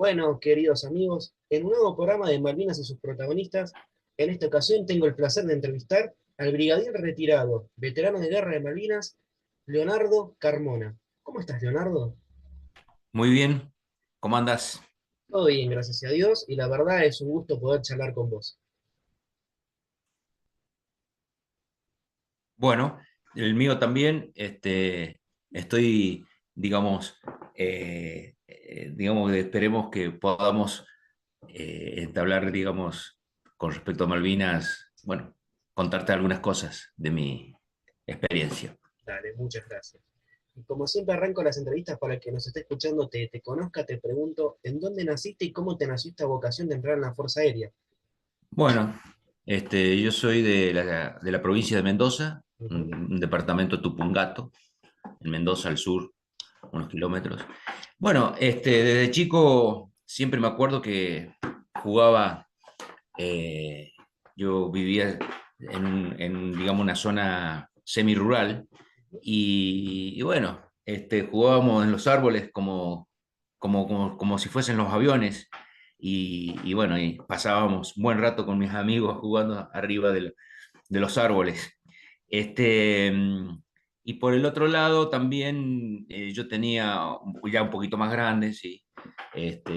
Bueno, queridos amigos, en un nuevo programa de Malvinas y sus protagonistas, en esta ocasión tengo el placer de entrevistar al brigadier retirado, veterano de guerra de Malvinas, Leonardo Carmona. ¿Cómo estás, Leonardo? Muy bien, ¿cómo andas? Todo bien, gracias a Dios, y la verdad es un gusto poder charlar con vos. Bueno, el mío también, estoy, digamos, esperemos que podamos entablar, digamos, con respecto a Malvinas, bueno, contarte algunas cosas de mi experiencia. Dale, muchas gracias. Y como siempre arranco las entrevistas para el que nos esté escuchando, te conozca, te pregunto, ¿en dónde naciste y cómo te nació esta vocación de entrar en la Fuerza Aérea? Bueno, yo soy de la provincia de Mendoza, Ujú. un departamento Tupungato, en Mendoza, al sur, unos kilómetros. Bueno, desde chico siempre me acuerdo que jugaba, eh, yo vivía digamos, una zona semirural y bueno, jugábamos en los árboles como si fuesen los aviones y bueno, y pasábamos un buen rato con mis amigos jugando arriba de los árboles. Este, mm, y por el otro lado también yo tenía ya un poquito más grande, sí,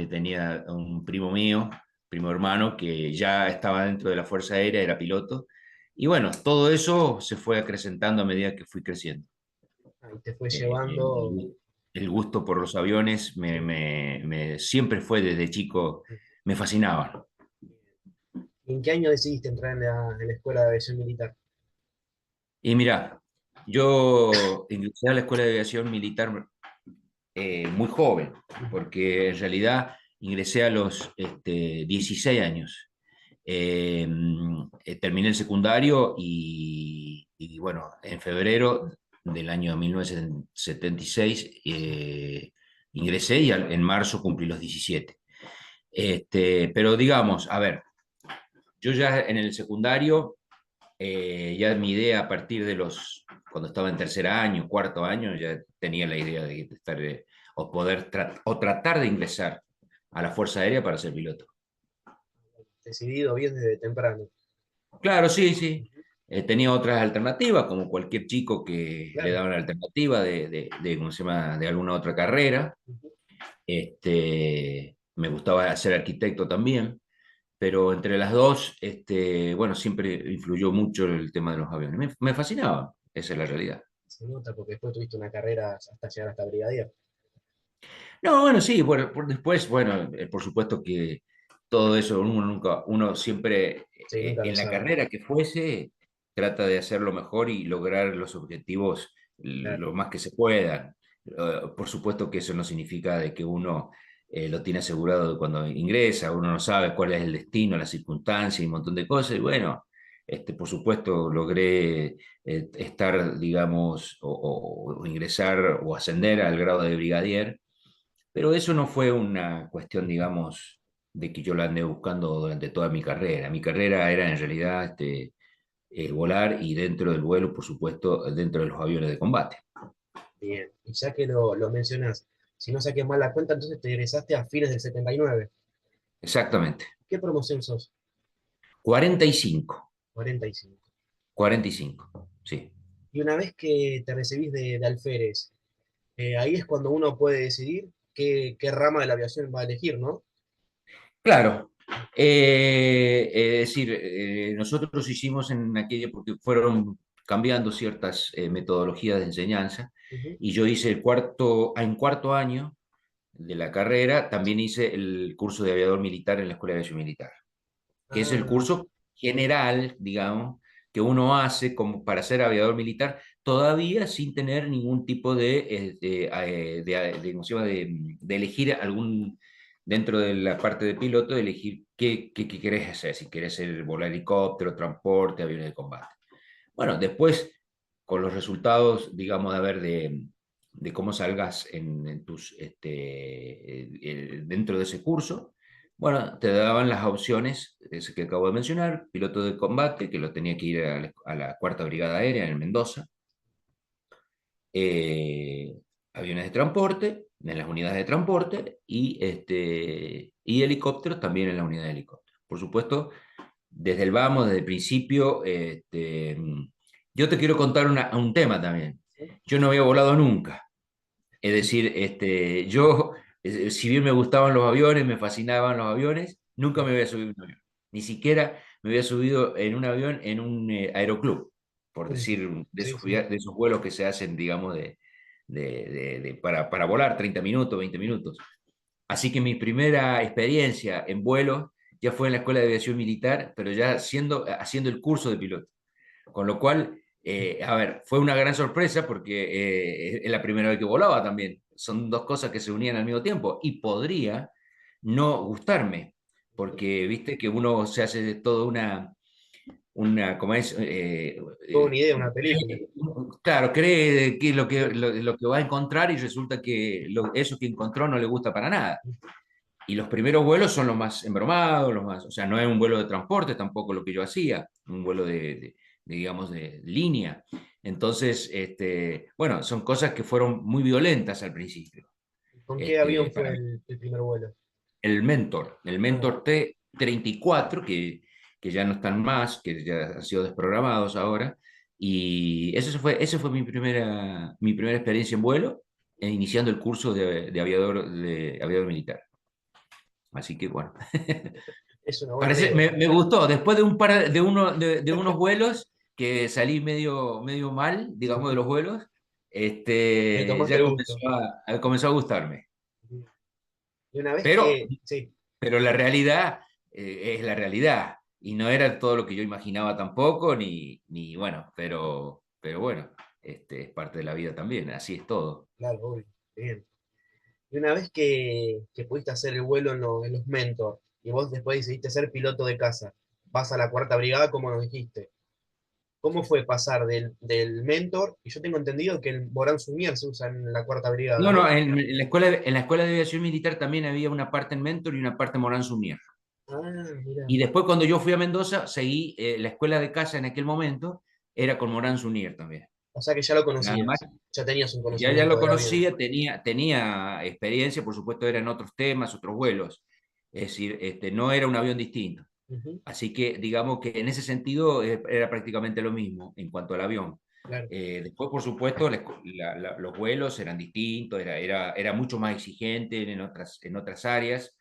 tenía un primo mío, primo hermano, que ya estaba dentro de la Fuerza Aérea, era piloto. Y bueno, todo eso se fue acrecentando a medida que fui creciendo. Ahí te fue Eh, llevando. el, el gusto por los aviones Sí. siempre fue desde chico, me fascinaba. ¿Y en qué año decidiste entrar en la Escuela de Aviación Militar? Y mira, yo ingresé a la Escuela de Aviación Militar muy joven, porque en realidad ingresé a los 16 años. Terminé el secundario y, bueno, en febrero del año 1976 ingresé y en marzo cumplí los 17. Pero digamos, a ver, yo ya en el secundario, ya mi idea a partir de cuando estaba en tercer año, cuarto año, ya tenía la idea de estar, o o tratar de ingresar a la Fuerza Aérea para ser piloto. Decidido bien desde temprano. Claro, sí, sí. Ujú. Tenía otras alternativas, como cualquier chico que le Claro. daba una alternativa ¿cómo se llama?, de alguna otra carrera. Ujú. Me gustaba ser arquitecto también, pero entre las dos, bueno, siempre influyó mucho el tema de los aviones. Me fascinaba, esa es la realidad. Se nota porque después tuviste una carrera hasta llegar hasta brigadier. No, bueno, sí, bueno, después, bueno, por supuesto que todo eso uno siempre, Sí, nunca lo en la sabe. carrera que fuese, trata de hacerlo mejor y lograr los objetivos Claro. lo más que se puedan. Por supuesto que eso no significa de que uno lo tiene asegurado cuando ingresa, uno no sabe cuál es el destino, las circunstancias y un montón de cosas, y bueno, por supuesto logré estar, digamos, o ingresar o ascender al grado de brigadier, pero eso no fue una cuestión, digamos, de que yo la andé buscando durante toda mi carrera. Mi carrera era en realidad volar y dentro del vuelo, por supuesto, dentro de los aviones de combate. Bien. Y ya que lo mencionás, si no saqué mal la cuenta, entonces te egresaste a fines del 79. Exactamente. ¿Qué promoción sos? 45, 45. 45, sí. Y una vez que te recibís de alférez, ahí es cuando uno puede decidir qué rama de la aviación va a elegir, ¿no? Claro. Es decir, nosotros hicimos en aquella, porque fueron cambiando ciertas metodologías de enseñanza, Ujú. y yo hice en cuarto año de la carrera, también hice el curso de aviador militar en la Escuela de Aviación Militar, que es el Ah, curso general, digamos, que uno hace como para ser aviador militar, todavía sin tener ningún tipo ¿cómo se llama?, de elegir algún, dentro de la parte de piloto, de elegir qué querés hacer, si querés volar helicóptero, transporte, aviones de combate. Bueno, después, con los resultados, digamos, de cómo salgas dentro de ese curso, bueno, te daban las opciones, ese que acabo de mencionar, piloto de combate, que lo tenía que ir a la Cuarta Brigada Aérea en Mendoza, aviones de transporte, en las unidades de transporte, y helicópteros también en las unidades de helicópteros. Por supuesto, desde el vamos, desde el principio, yo te quiero contar un tema también. Yo no había volado nunca. Es decir, yo, si bien me gustaban los aviones, me fascinaban los aviones, nunca me había subido en un avión. Ni siquiera me había subido en un avión en un aeroclub, por decir, Sí, sí. de esos vuelos que se hacen, digamos, para volar 30 minutos, 20 minutos. Así que mi primera experiencia en vuelo ya fue en la Escuela de Aviación Militar, pero ya haciendo el curso de piloto. Con lo cual, a ver, fue una gran sorpresa porque es la primera vez que volaba también. Son dos cosas que se unían al mismo tiempo y podría no gustarme, porque viste que uno se hace de toda ¿cómo es? Toda una idea, una película. Claro, cree que lo que va a encontrar y resulta que eso que encontró no le gusta para nada. Y los primeros vuelos son los más embromados, o sea, no es un vuelo de transporte tampoco lo que yo hacía, un vuelo digamos, de línea. Entonces, bueno, son cosas que fueron muy violentas al principio. ¿Con qué avión fue Para mí. el primer vuelo? El Ah, Mentor T-34, que ya no están más, que ya han sido desprogramados ahora. Y esa fue mi primera experiencia en vuelo, iniciando el curso de aviador militar. Así que bueno. es una buena Parece, anécdota. me gustó. Después de de unos vuelos que salí medio mal, digamos, de los vuelos, Le tomaste ya el gusto. comenzó a gustarme. Y una vez Pero, que, sí, pero la realidad es la realidad. Y no era todo lo que yo imaginaba tampoco, ni bueno, pero bueno, es parte de la vida también, así es todo. claro, obvio, bien. Y una vez que pudiste hacer el vuelo en los Mentor, y vos después decidiste ser piloto de casa, vas a la cuarta brigada, como nos dijiste. ¿Cómo fue pasar del Mentor? Y yo tengo entendido que el Morán Sumier se usa en la cuarta brigada, No, no, ¿no? en la escuela de aviación militar también había una parte en Mentor y una parte en Morán Sumier. Ah, mira. Y después cuando yo fui a Mendoza, seguí la escuela de casa en aquel momento, era con Morán Sunier también. O sea que ya lo Nada más, conocías, ya tenías un ya conocimiento lo del avión. conocía, tenía experiencia, por supuesto eran otros temas, otros vuelos. Es decir, no era un avión distinto. Ujú, Así que digamos que en ese sentido era prácticamente lo mismo en cuanto al avión. claro. Después, por supuesto, los vuelos eran distintos, era mucho más exigente en otras áreas.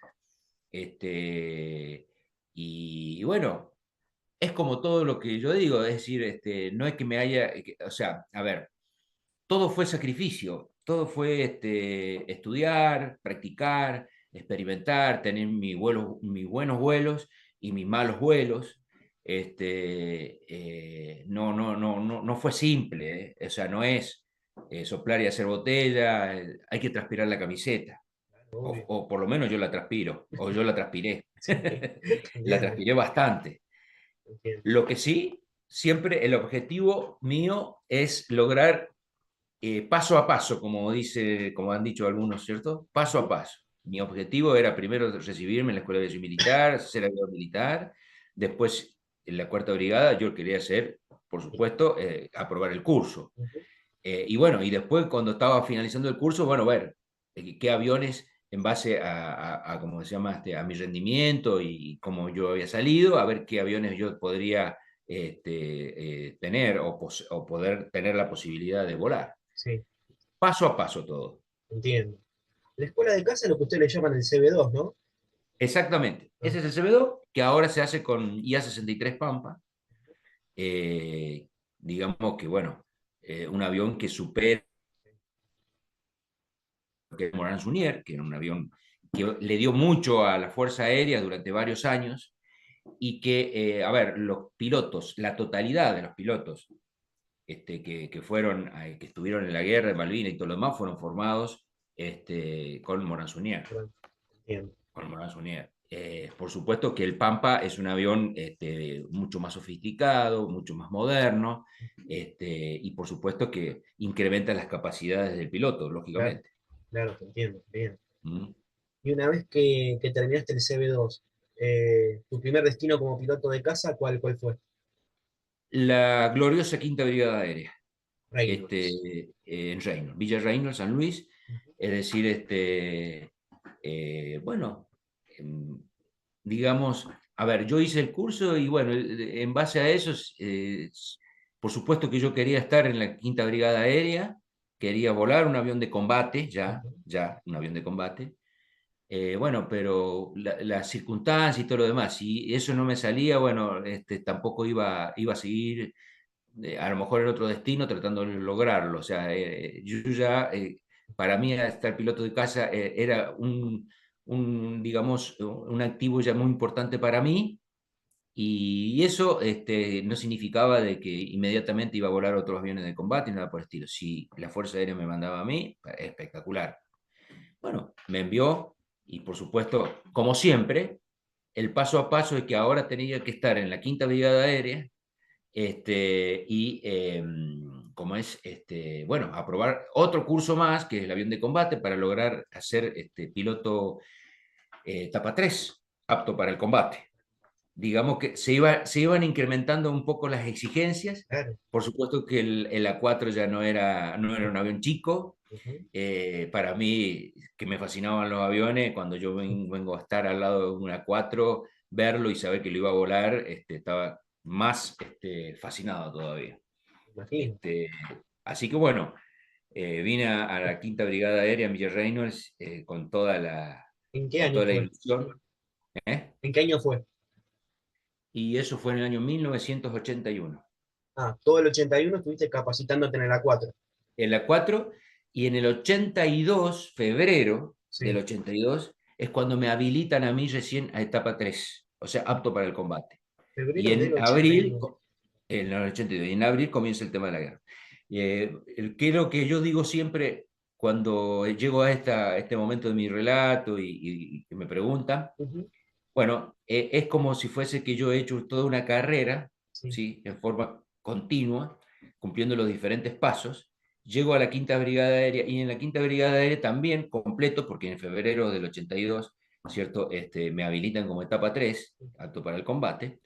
Este, y bueno, es como todo lo que yo digo, es decir, no es que me haya, o sea, a ver, todo fue sacrificio, todo fue estudiar, practicar, experimentar, tener mis buenos vuelos y mis malos vuelos. No fue simple, o sea, no es soplar y hacer botella, hay que transpirar la camiseta, Obvio. o por lo menos yo la transpiro, o yo la transpiré, Sí, la entiendo, transpiré bastante. entiendo. Lo que sí, siempre el objetivo mío es lograr paso a paso, como han dicho algunos, ¿cierto? Paso a paso. Mi objetivo era primero recibirme en la Escuela de Aviación Militar, ser aviador militar, después en la Cuarta Brigada yo quería hacer, por supuesto, aprobar el curso. Ujú, Y bueno, y después cuando estaba finalizando el curso, bueno, ver qué aviones en base ¿cómo se llama? A mi rendimiento y cómo yo había salido, a ver qué aviones yo podría tener o poder tener la posibilidad de volar. sí, Paso a paso todo. entiendo. La escuela de casa es lo que ustedes le llaman el CB2, ¿no? Exactamente. Ah, Ese es el CB2 que ahora se hace con IA-63 Pampa. Digamos que, bueno, un avión que supera que Morán Sunier, que era un avión que le dio mucho a la Fuerza Aérea durante varios años y que, a ver, los pilotos, la totalidad de los pilotos que estuvieron en la guerra de Malvinas y todo lo demás, fueron formados con Morán Sunier. bueno, entiendo. Con Morán Sunier. Por supuesto que el Pampa es un avión mucho más sofisticado, mucho más moderno, y por supuesto que incrementa las capacidades del piloto, Claro, lógicamente. claro, te entiendo, bien. ¿Mm? Y una vez que terminaste el CB2, tu primer destino como piloto de casa, ¿cuál fue? La gloriosa Quinta Brigada Aérea, Reynolds. en Reynolds, Villa Reynolds, San Luis. Es decir, bueno, em, digamos, a ver, yo hice el curso y bueno, en base a eso, por supuesto que yo quería estar en la Quinta Brigada Aérea, quería volar un avión de combate, ya, un avión de combate. Bueno, pero las circunstancias y todo lo demás, si eso no me salía, bueno, tampoco iba a seguir, a lo mejor en otro destino tratando de lograrlo. O sea, yo ya, para mí estar piloto de caza era digamos, un activo ya muy importante para mí. Y eso no significaba de que inmediatamente iba a volar otros aviones de combate, nada por el estilo. Si la Fuerza Aérea me mandaba a mí, espectacular. Bueno, me envió y por supuesto, como siempre, el paso a paso es que ahora tenía que estar en la Quinta Brigada Aérea y como es, bueno, aprobar otro curso más, que es el avión de combate, para lograr hacer piloto etapa 3 apto para el combate. Digamos que se iban incrementando un poco las exigencias. Claro. Por supuesto que el A4 ya no era un avión chico. Ujú. Para mí, que me fascinaban los aviones, cuando yo vengo a estar al lado de un A4, verlo y saber que lo iba a volar, estaba más fascinado todavía. Me imagino. Este, Así que bueno, vine a la Quinta Brigada Aérea en Villa Reynolds ¿En qué con año toda la fue? ilusión. ¿Eh? ¿En qué año fue? Y eso fue en el año 1981. Ah, todo el 81 estuviste capacitándote en el A4. En la 4 y en el 82, febrero del Sí. 82, es cuando me habilitan a mí recién a etapa 3, o sea, apto para el combate. Y Febrero del en abril, 81. en el 82, y en abril comienza el tema de la guerra. ¿Qué es lo que yo digo siempre cuando llego a este momento de mi relato y que me preguntan? Ujú. Bueno, es como si fuese que yo he hecho toda una carrera, Sí. ¿sí? En forma continua, cumpliendo los diferentes pasos. Llego a la Quinta Brigada Aérea y en la Quinta Brigada Aérea también completo, porque en febrero del 82, ¿cierto? Me habilitan como etapa 3 apto para el combate.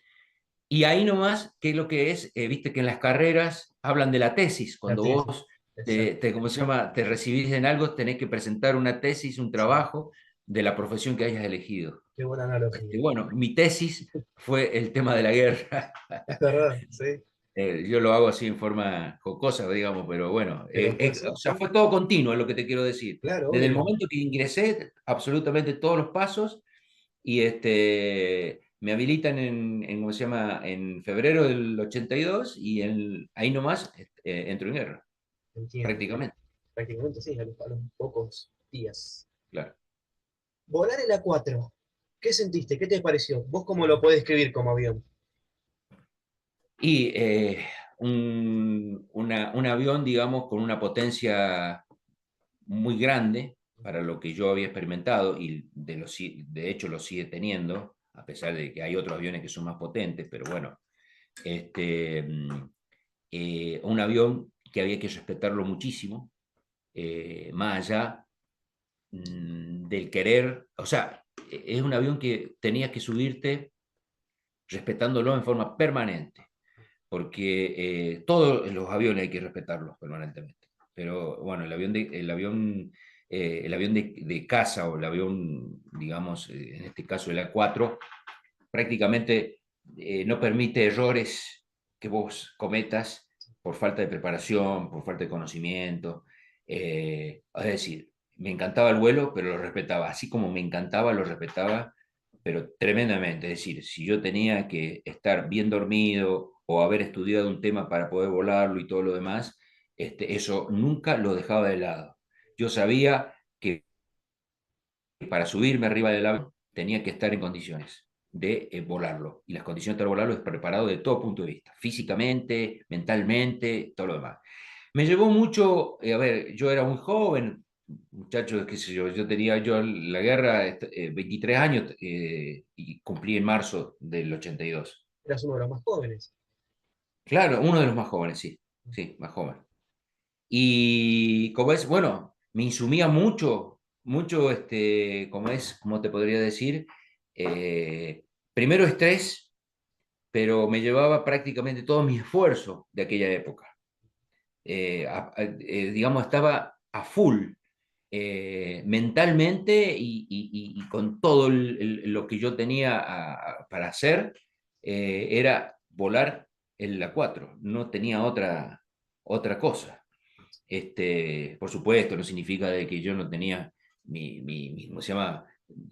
Y ahí nomás, ¿qué es lo que es? Viste que en las carreras hablan de la tesis. La Cuando tesis. vos Exacto. ¿cómo se llama? Te recibís en algo, tenés que presentar una tesis, un Sí. trabajo de la profesión que hayas elegido. Qué buena analogía. Bueno, mi tesis fue el tema de la guerra. Es verdad, sí. Yo lo hago así en forma jocosa, digamos, pero bueno, Pero fue o así, sea, sí. fue todo continuo, es lo que te quiero decir. Claro, Desde el obvio. momento que ingresé, absolutamente todos los pasos, y me habilitan ¿cómo se llama? En febrero del 82, y ahí nomás entro en guerra, Entiendo. prácticamente, Prácticamente sí, a los pocos días. claro. Volar el A4. ¿Qué sentiste? ¿Qué te pareció? ¿Vos cómo lo podés escribir como avión? Y un avión, digamos, con una potencia muy grande para lo que yo había experimentado y de hecho lo sigue teniendo, a pesar de que hay otros aviones que son más potentes, pero bueno, un avión que había que respetarlo muchísimo, más allá del querer, o sea, es un avión que tenías que subirte respetándolo en forma permanente, porque todos los aviones hay que respetarlos permanentemente. Pero bueno, el avión de caza o el avión, digamos, en este caso el A4, prácticamente no permite errores que vos cometas por falta de preparación, por falta de conocimiento. Es decir, me encantaba el vuelo, pero lo respetaba. Así como me encantaba, lo respetaba, pero tremendamente. Es decir, si yo tenía que estar bien dormido o haber estudiado un tema para poder volarlo y todo lo demás, eso nunca lo dejaba de lado. Yo sabía que para subirme arriba del avión tenía que estar en condiciones de volarlo. Y las condiciones de volarlo es preparado de todo punto de vista, físicamente, mentalmente, todo lo demás. Me llevó mucho, a ver, yo era muy joven, muchacho, qué sé yo tenía yo la guerra, 23 años y cumplí en marzo del 82. Eras uno de los más jóvenes. Claro, uno de los más jóvenes, sí, sí, más joven. Y como es, bueno, me insumía mucho, mucho, como te podría decir, Eh, primero estrés, pero me llevaba prácticamente todo mi esfuerzo de aquella época. Digamos, estaba a full. mentalmente y con todo lo que yo tenía para hacer, era volar en la 4, no tenía otra cosa. Por supuesto, no significa de que yo no tenía ¿cómo se llama?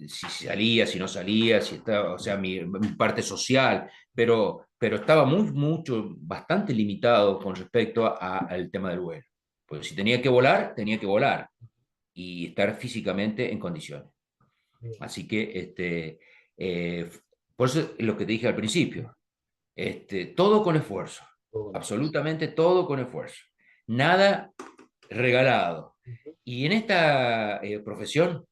Si salía, si no salía, si estaba, o sea, mi parte social, pero estaba bastante limitado con respecto al tema del vuelo. Pues si tenía que volar y estar físicamente en condiciones. Bien, Así que, eh, por eso es lo que te dije al principio, todo con esfuerzo, todo con esfuerzo. absolutamente todo con esfuerzo, nada regalado. Ujú. Y en esta profesión,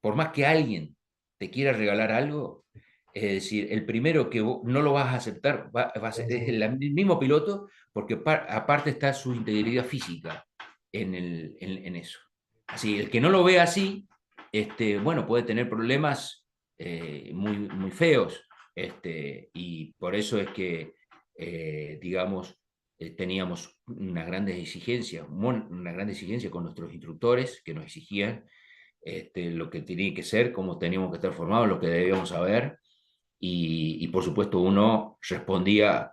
por más que alguien te quiera regalar algo, es decir, el primero que no lo vas a aceptar va a ser, es Entonces, el mismo piloto, porque aparte está su integridad física en eso. Así, el que no lo ve así, bueno, puede tener problemas muy feos, y por eso es que, digamos, teníamos una gran exigencia con nuestros instructores que nos exigían lo que tenía que ser, cómo teníamos que estar formados, lo que debíamos saber, y por supuesto uno respondía,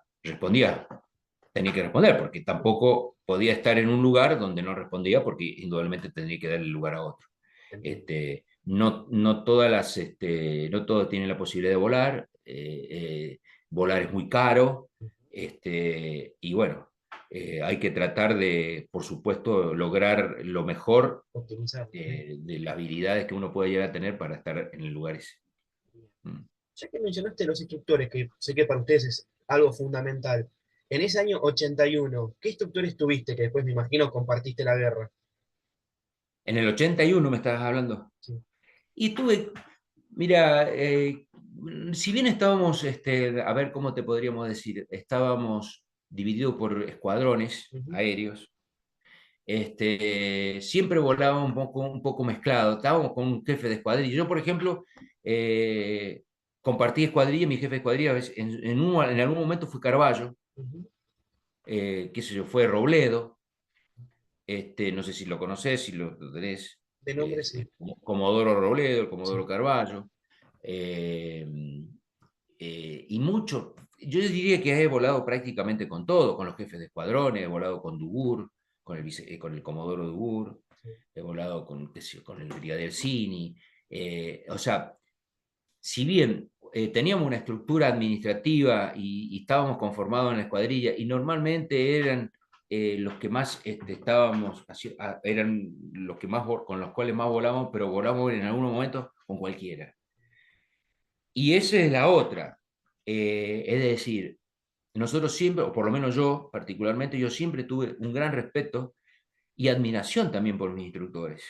tenía que responder, porque tampoco podía estar en un lugar donde no respondía, porque indudablemente tendría que dar el lugar a otro. entiendo. No todos tienen la posibilidad de volar, volar es muy caro, y bueno, hay que tratar de, por supuesto, lograr lo mejor Optimizar. de las habilidades que uno puede llegar a tener para estar en el lugar ese. Mm. Ya que mencionaste los instructores, que sé que para ustedes es algo fundamental, en ese año 81, ¿qué instructores tuviste que después me imagino compartiste la guerra? En el 81 me estabas hablando. Sí. Y tuve, mira, si bien estábamos, a ver cómo te podríamos decir, estábamos divididos por escuadrones Ujú, aéreos, siempre volaba un poco mezclado. Estábamos con un jefe de escuadrilla. Yo, por ejemplo, compartí escuadrilla, mi jefe de escuadrilla en algún momento fue Carballo, ujú. qué sé yo, fue Robledo, no sé si lo conocés, si lo tenés, De nombre sí. Comodoro Robledo, el Comodoro Sí. Carballo, eh, y mucho. Yo diría que he volado prácticamente con todo, con los jefes de escuadrones, he volado con Dugur, con el Comodoro Dugur, Sí. he volado qué sé yo, con el Brigadier Cini, o sea, si bien teníamos una estructura administrativa y estábamos conformados en la escuadrilla y normalmente eran los que más eran los que más con los cuales más volamos, pero volamos en algunos momentos con cualquiera. Y esa es la otra. Es decir, nosotros siempre, o por lo menos yo particularmente, yo siempre tuve un gran respeto y admiración también por mis instructores,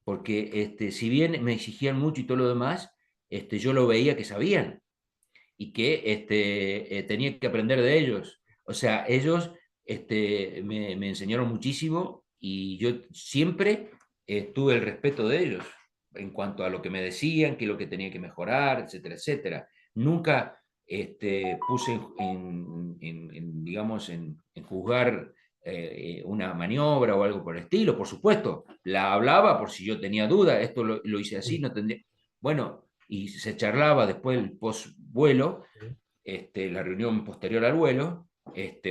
porque si bien me exigían mucho y todo lo demás, yo lo veía que sabían y que tenía que aprender de ellos. O sea, ellos me enseñaron muchísimo y yo siempre tuve el respeto de ellos en cuanto a lo que me decían, qué es lo que tenía que mejorar, etcétera, etcétera. Nunca puse digamos, en juzgar una maniobra o algo por el estilo, por supuesto, la hablaba por si yo tenía duda, esto lo hice así, Sí. no tendría... Bueno, y se charlaba después del post-vuelo, Sí. la reunión posterior al vuelo,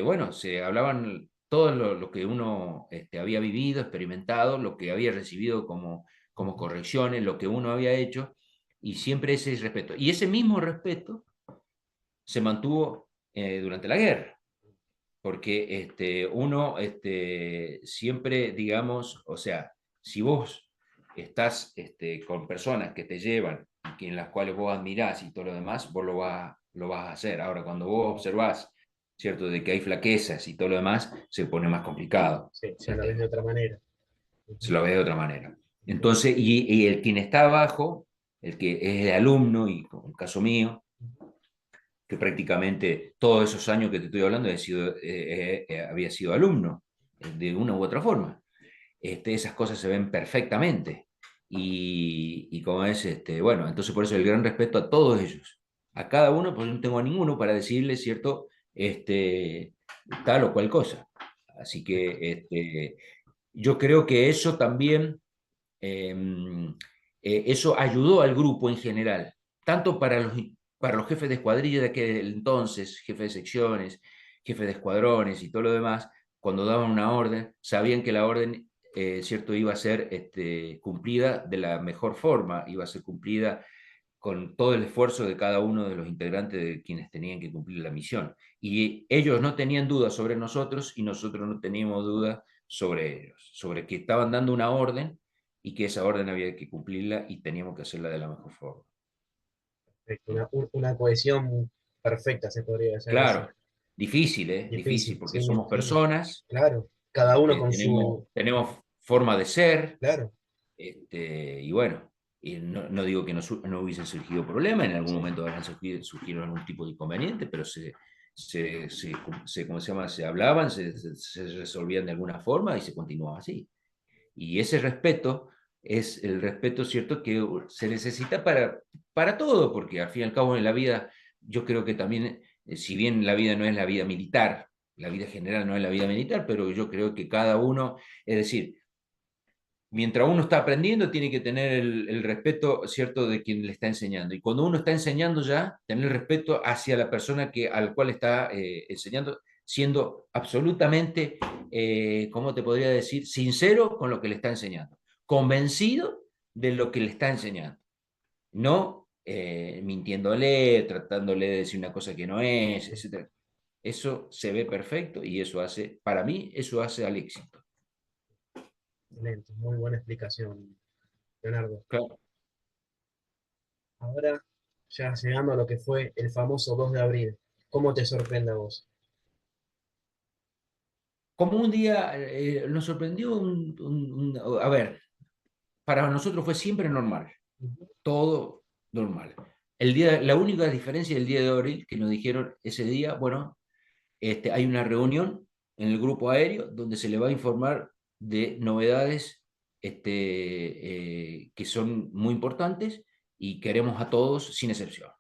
bueno, se hablaban todo lo que uno había vivido, experimentado, lo que había recibido como Ujú. correcciones, lo que uno había hecho, y siempre ese respeto. Y ese mismo respeto se mantuvo durante la guerra, porque uno siempre, digamos, o sea, si vos estás con personas que te llevan, y en las cuales vos admirás y todo lo demás, vos lo vas a hacer. Ahora, cuando vos observás, ¿cierto?, de que hay flaquezas y todo lo demás, se pone más complicado Sí, ya el la ves de tema, otra manera. se Ujú. lo ve de otra manera. Entiendo. Entonces, y el quien está abajo, el que es el alumno, y como el caso mío, que prácticamente todos esos años que te estoy hablando había sido alumno, de una u otra forma. Esas cosas se ven perfectamente. Y como es, bueno, entonces por eso el gran respeto a todos ellos, a cada uno, pues no tengo a ninguno para decirle, ¿cierto? Tal o cual cosa. Así que yo creo que eso también eso ayudó al grupo en general, tanto para los jefes de escuadrilla de aquel entonces, jefes de secciones, jefes de escuadrones y todo lo demás, cuando daban una orden, sabían que la orden, cierto, iba a ser cumplida de la mejor forma, iba a ser cumplida con todo el esfuerzo de cada uno de los integrantes de quienes tenían que cumplir la misión. Y ellos no tenían dudas sobre nosotros y nosotros no teníamos dudas sobre ellos, sobre que estaban dando una orden y que esa orden había que cumplirla y teníamos que hacerla de la mejor forma. Una cohesión perfecta, se podría decir. Claro, difícil, ¿eh? Difícil, Difícil, porque sí, me somos imagino. personas Claro, cada uno que con su... tenemos forma de ser, Claro, y bueno, y no digo que no hubiesen surgido problemas, en algún sí, momento habrán surgido algún tipo de inconveniente, pero ¿cómo se llama? Se hablaban, se resolvían de alguna forma y se continuaba así. Y ese respeto es el respeto, ¿cierto?, que se necesita para todo, porque al fin y al cabo en la vida, yo creo que también, si bien la vida no es la vida militar, la vida general no es la vida militar, pero yo creo que cada uno, es decir, mientras uno está aprendiendo, tiene que tener el respeto, ¿cierto?, de quien le está enseñando. Y cuando uno está enseñando ya, tener respeto hacia la persona al cual está enseñando, siendo absolutamente, ¿cómo te podría decir?, sincero con lo que le está enseñando, convencido de lo que le está enseñando, no mintiéndole, tratándole de decir una cosa que no es, etc. Eso se ve perfecto y eso hace, para mí, eso hace al éxito. excelente, muy buena explicación, Leonardo. Claro. Ahora, ya llegando a lo que fue el famoso 2 de abril, ¿cómo te sorprende a vos? Como un día nos sorprendió, a ver, para nosotros fue siempre normal, Ujú. todo normal. La única diferencia del día de abril que nos dijeron ese día, bueno, hay una reunión en el grupo aéreo donde se le va a informar de novedades que son muy importantes y queremos a todos sin excepción.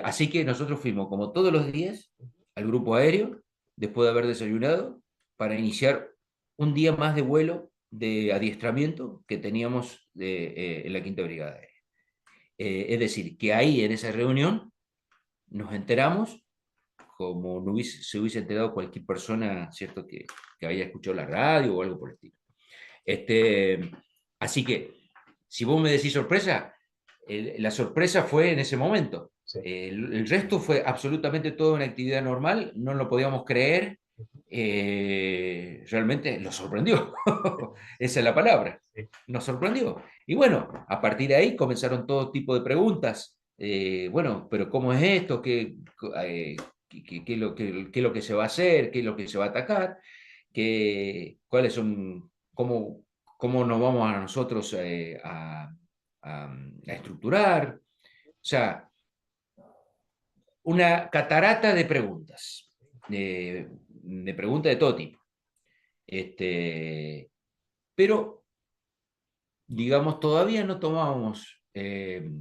Así que nosotros fuimos, como todos los días, al grupo aéreo, después de haber desayunado, para iniciar un día más de vuelo de adiestramiento que teníamos en la Quinta Brigada Aérea. Es decir, que ahí en esa reunión nos enteramos, como se hubiese enterado cualquier persona, ¿cierto?, que haya escuchado la radio o algo por el estilo. Este, Así que, si vos me decís sorpresa, la sorpresa fue en ese momento. Sí, El resto fue absolutamente toda una actividad normal, no lo podíamos creer, realmente nos sorprendió, esa es la palabra, sí. nos sorprendió. Y bueno, a partir de ahí comenzaron todo tipo de preguntas, bueno, pero ¿cómo es esto? ¿Qué es qué es lo que se va a hacer? ¿Qué es lo que se va a atacar? ¿Cuáles son, cómo nos vamos a nosotros a estructurar? O sea, una catarata de preguntas de todo tipo. Pero, digamos, todavía no tomábamos, a ver,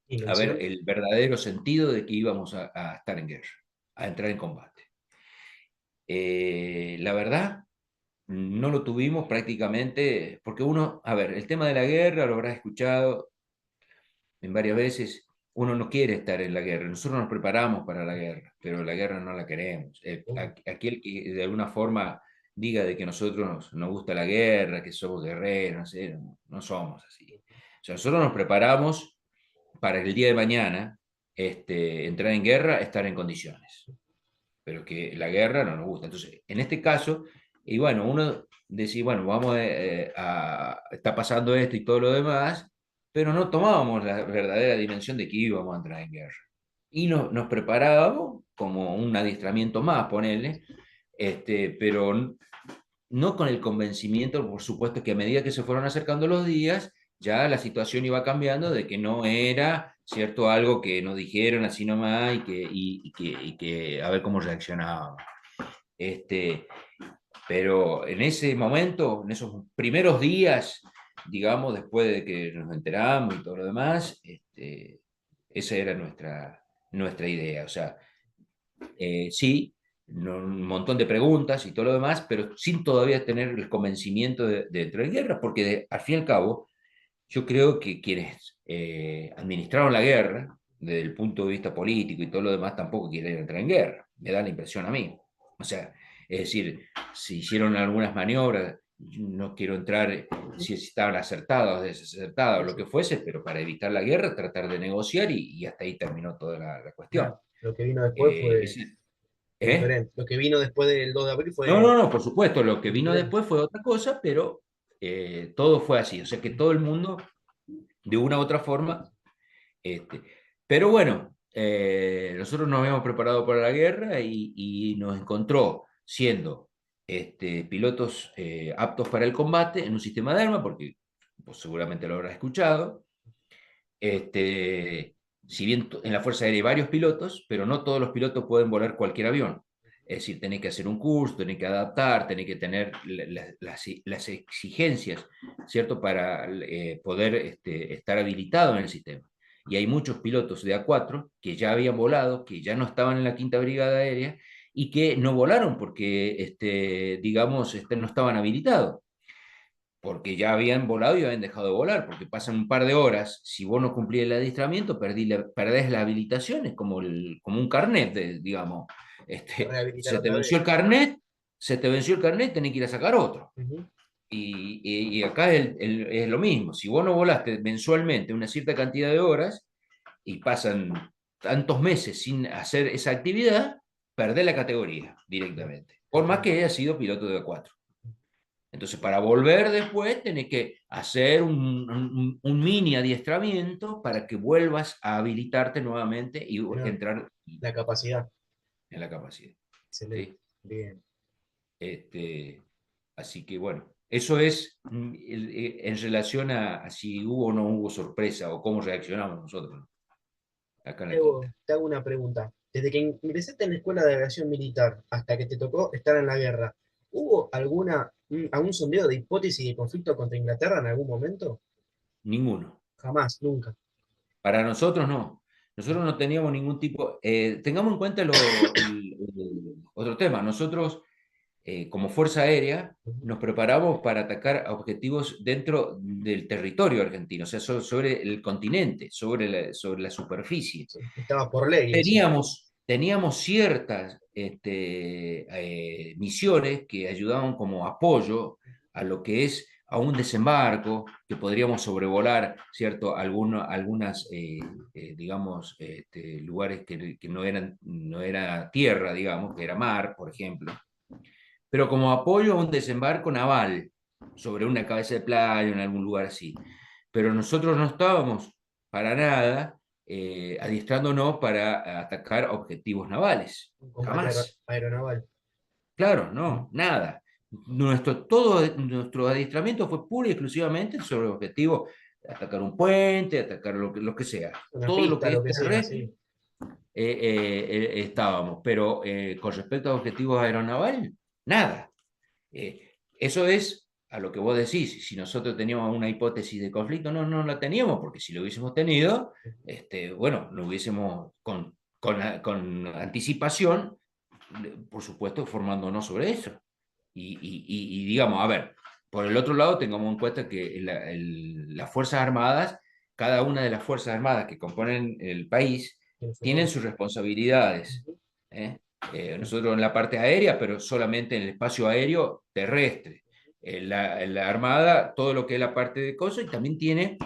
Dimensión. el verdadero sentido de que íbamos a estar en guerra, a entrar en combate. La verdad, no lo tuvimos prácticamente, porque uno, a ver, el tema de la guerra lo habrás escuchado en varias veces, uno no quiere estar en la guerra, nosotros nos preparamos para la guerra, pero la guerra no la queremos. Aquel que de alguna forma diga de que nosotros nos gusta la guerra, que somos guerreros, no sé, no somos así. O sea, nosotros nos preparamos para el día de mañana entrar en guerra, estar en condiciones, pero que la guerra no nos gusta. Entonces, en este caso, y bueno, uno decía, bueno, está pasando esto y todo lo demás, pero no tomábamos la verdadera dimensión de que íbamos a entrar en guerra. Y nos preparábamos como un adiestramiento más, ponerle, pero no con el convencimiento, por supuesto, que a medida que se fueron acercando los días, ya la situación iba cambiando de que no era, ¿cierto?, algo que nos dijeron así nomás y que a ver cómo reaccionábamos. Este, pero en ese momento, en esos primeros días, digamos, después de que nos enteramos y todo lo demás, esa era nuestra idea. O sea, sí, un montón de preguntas y todo lo demás, pero sin todavía tener el convencimiento de entrar en guerra, porque al fin y al cabo, yo creo que quienes administraron la guerra, desde el punto de vista político y todo lo demás, tampoco quieren entrar en guerra, me da la impresión a mí. O sea, es decir, si hicieron algunas maniobras, no quiero entrar si estaban acertadas o desacertadas o lo que fuese, pero para evitar la guerra, tratar de negociar y hasta ahí terminó toda la cuestión. Claro, lo que vino después Eh, fue es- ¿eh? diferente. Lo que vino después del 2 de abril No, fue no, no, por supuesto, lo que vino diferente. después fue otra cosa, pero todo fue así, o sea que todo el mundo, de una u otra forma, este, pero bueno, nosotros nos habíamos preparado para la guerra y nos encontró siendo pilotos aptos para el combate en un sistema de arma, porque pues, seguramente lo habrás escuchado. Este, si bien en la Fuerza Aérea hay varios pilotos, pero no todos los pilotos pueden volar cualquier avión. Es decir, tenés que hacer un curso, tenés que adaptar, tenés que tener las exigencias, ¿cierto? Para poder estar habilitado en el sistema. Y hay muchos pilotos de A4 que ya habían volado, que ya no estaban en la Quinta Brigada Aérea y que no volaron porque, digamos, no estaban habilitados porque ya habían volado y habían dejado de volar, porque pasan un par de horas, si vos no cumplís el adiestramiento, perdés la habilitación, es como, como un carnet, digamos. Rehabilitar Se te otra venció vez. el carnet, tenés que ir a sacar otro. Ujú. Y acá es lo mismo, si vos no volaste mensualmente una cierta cantidad de horas y pasan tantos meses sin hacer esa actividad, perdés la categoría Claro, directamente, por más entiendo. que haya sido piloto de A4. Entonces, para volver después, tenés que hacer un mini adiestramiento para que vuelvas a habilitarte nuevamente y Claro, entrar la capacidad. en la capacidad. Excelente. ¿Sí? Bien. Este, así que bueno, eso es en relación a si hubo o no hubo sorpresa o cómo reaccionamos nosotros, ¿no? Acá en la quinta. Te hago una pregunta. Desde que ingresaste en la escuela de aviación militar hasta que te tocó estar en la guerra, ¿hubo algún sondeo de hipótesis de conflicto contra Inglaterra en algún momento? Ninguno. Jamás, nunca. Para nosotros no. Nosotros no teníamos ningún tipo. Tengamos en cuenta otro tema. Nosotros como Fuerza Aérea, Ujú. nos preparamos para atacar a objetivos dentro del territorio argentino, o sea, sobre el continente, sobre la superficie. Sí, estaba por ley eso. Teníamos ciertas misiones que ayudaban como apoyo a lo que es a un desembarco, que podríamos sobrevolar, ¿cierto? Algunas, digamos, lugares que no era tierra, digamos, que era mar, por ejemplo, pero como apoyo a un desembarco naval sobre una cabeza de playa en algún lugar así. Pero nosotros no estábamos para nada adiestrándonos para atacar objetivos navales, Un combate jamás. aeronaval. Claro, Ujú. no, nada. Nuestro adiestramiento fue pura y exclusivamente sobre el objetivo de atacar un puente, atacar lo que sea. Una Todo lo pista, que lo es que sea, terrestre sí. estábamos, pero con respecto a objetivos aeronavales, nada. Eso es a lo que vos decís. Si nosotros teníamos una hipótesis de conflicto, no, no la teníamos, porque si lo hubiésemos tenido, bueno, lo hubiésemos con anticipación, por supuesto, formándonos sobre eso. Y digamos, a ver, por el otro lado, tengamos en cuenta que las Fuerzas Armadas, cada una de las Fuerzas Armadas que componen el país, Tiene su tienen rol. sus responsabilidades. Ujú. ¿Eh? Sí. Nosotros en la parte aérea, pero solamente en el espacio aéreo terrestre. La Armada, todo lo que es la parte de cosas, y también tiene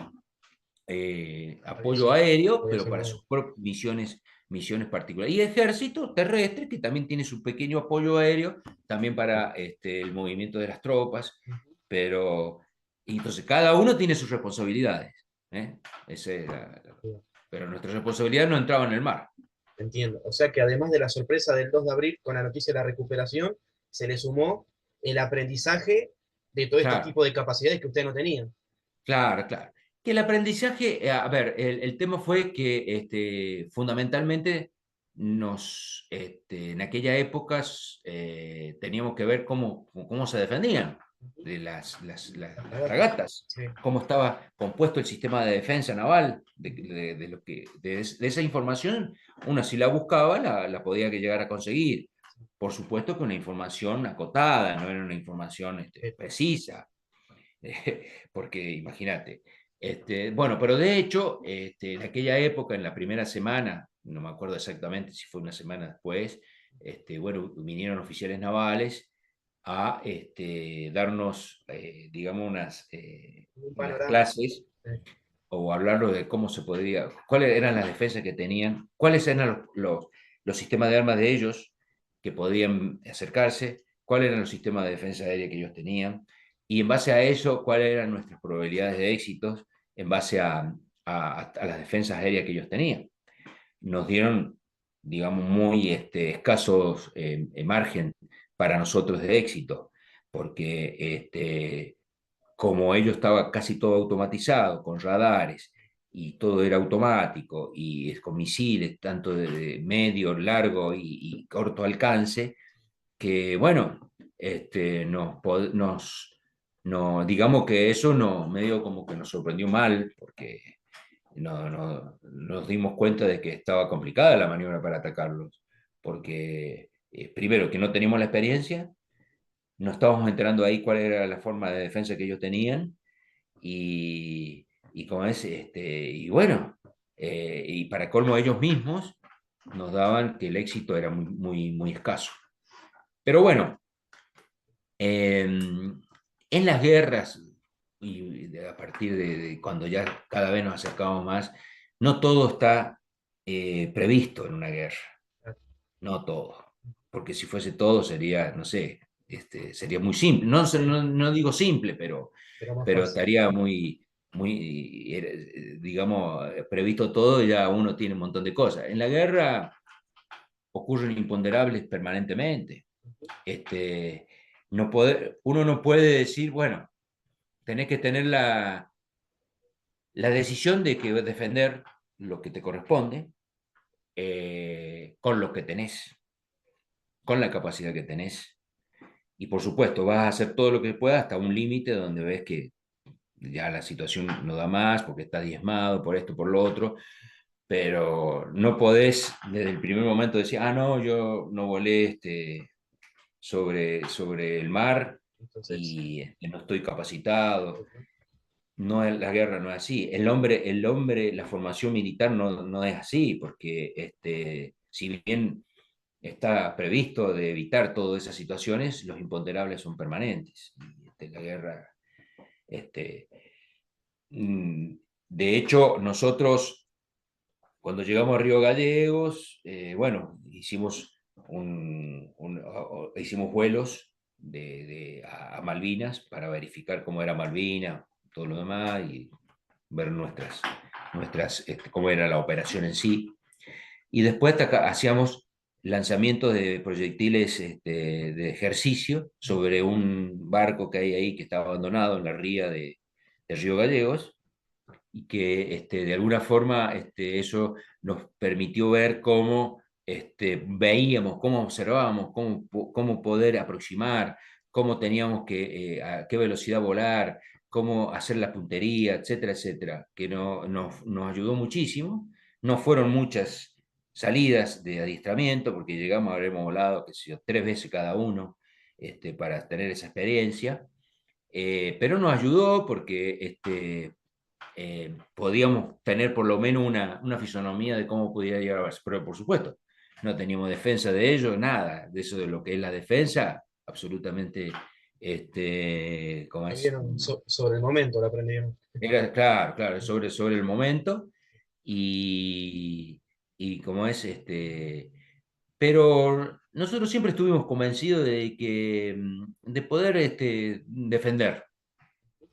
apoyo Aviación. aéreo, pero Aviación para aérea. sus propias misiones particulares. Y ejército terrestre, que también tiene su pequeño apoyo aéreo, también para el movimiento de las tropas, Ujú. pero y entonces cada uno tiene sus responsabilidades. ¿Eh? Bien. Pero nuestras responsabilidades no entraban en el mar. Entiendo. O sea que además de la sorpresa del 2 de abril con la noticia de la recuperación, se le sumó el aprendizaje de todo este Claro. tipo de capacidades que usted no tenía. Claro, claro. Que el aprendizaje, a ver, el tema fue que fundamentalmente en aquella época teníamos que ver cómo se defendían Ujú. de La las fragata. fragatas, Sí. cómo estaba compuesto el sistema de defensa naval, de esa información, uno si la buscaba la podía llegar a conseguir. por supuesto que una información acotada, no era una información Eh, precisa, porque imagínate. Bueno, pero de hecho, en aquella época, en la primera semana, no me acuerdo exactamente si fue una semana después, bueno, vinieron oficiales navales a darnos, digamos, un unas panorama. clases eh, o hablarlo de cómo se podría, cuáles eran las defensas que tenían, cuáles eran los sistemas de armas de ellos que podían acercarse, cuáles eran los sistemas de defensa aérea que ellos tenían, y en base a eso, cuáles eran nuestras probabilidades de éxitos en base a las defensas aéreas que ellos tenían. Nos dieron, digamos, muy escasos margen para nosotros de éxito, porque como ello estaba casi todo automatizado, con radares, y todo era automático, y es con misiles, tanto de medio, largo y corto alcance, que bueno, no, digamos que eso no, medio como que nos sorprendió mal, porque nos dimos cuenta de que estaba complicada la maniobra para atacarlos, porque primero que no teníamos la experiencia, no estábamos enterando ahí cuál era la forma de defensa que ellos tenían, y como es, y bueno, y para colmo ellos mismos nos daban que el éxito era muy, muy, muy escaso. Pero bueno, en las guerras, y a partir de cuando ya cada vez nos acercamos más, no todo está previsto en una guerra, no todo, porque si fuese todo sería, no sé, sería muy simple, no digo simple, pero más pero fácil. estaría muy, digamos, previsto todo, y ya uno tiene un montón de cosas. En la guerra ocurren imponderables permanentemente. Este, uno no puede decir, bueno, tenés que tener la decisión de que defender lo que te corresponde, con lo que tenés, con la capacidad que tenés. Y por supuesto, vas a hacer todo lo que puedas hasta un límite donde ves que ya la situación no da más, porque estás diezmado por esto, por lo otro, pero no podés desde el primer momento decir, ah, no, yo no volé sobre el mar Entonces, y no estoy capacitado. ujú, No, la guerra no es así. La formación militar no es así, porque si bien está previsto de evitar todas esas situaciones, los imponderables son permanentes. Y, la guerra, este, mm, de hecho, nosotros cuando llegamos a Río Gallegos, bueno, hicimos vuelos a Malvinas para verificar cómo era Malvinas, todo lo demás, y ver cómo era la operación en sí. Y después hacíamos lanzamientos de proyectiles de ejercicio sobre un barco que hay ahí que está abandonado en la ría de Río Gallegos, y que de alguna forma eso nos permitió ver cómo veíamos, cómo observábamos, cómo poder aproximar, cómo teníamos a qué velocidad volar, cómo hacer la puntería, etcétera, etcétera, que nos ayudó muchísimo. No fueron muchas salidas de adiestramiento, porque llegamos, habremos volado, qué sé yo, 3 veces cada uno, para tener esa experiencia, pero nos ayudó porque podíamos tener por lo menos una fisonomía de cómo pudiera llegar a verse. Pero por supuesto, no teníamos defensa de ello, nada de eso de lo que es la defensa, absolutamente, ¿cómo lo es? vieron sobre el momento, lo aprendieron. Era, claro, claro, sobre el momento, y, y como es, pero nosotros siempre estuvimos convencidos de que de poder defender,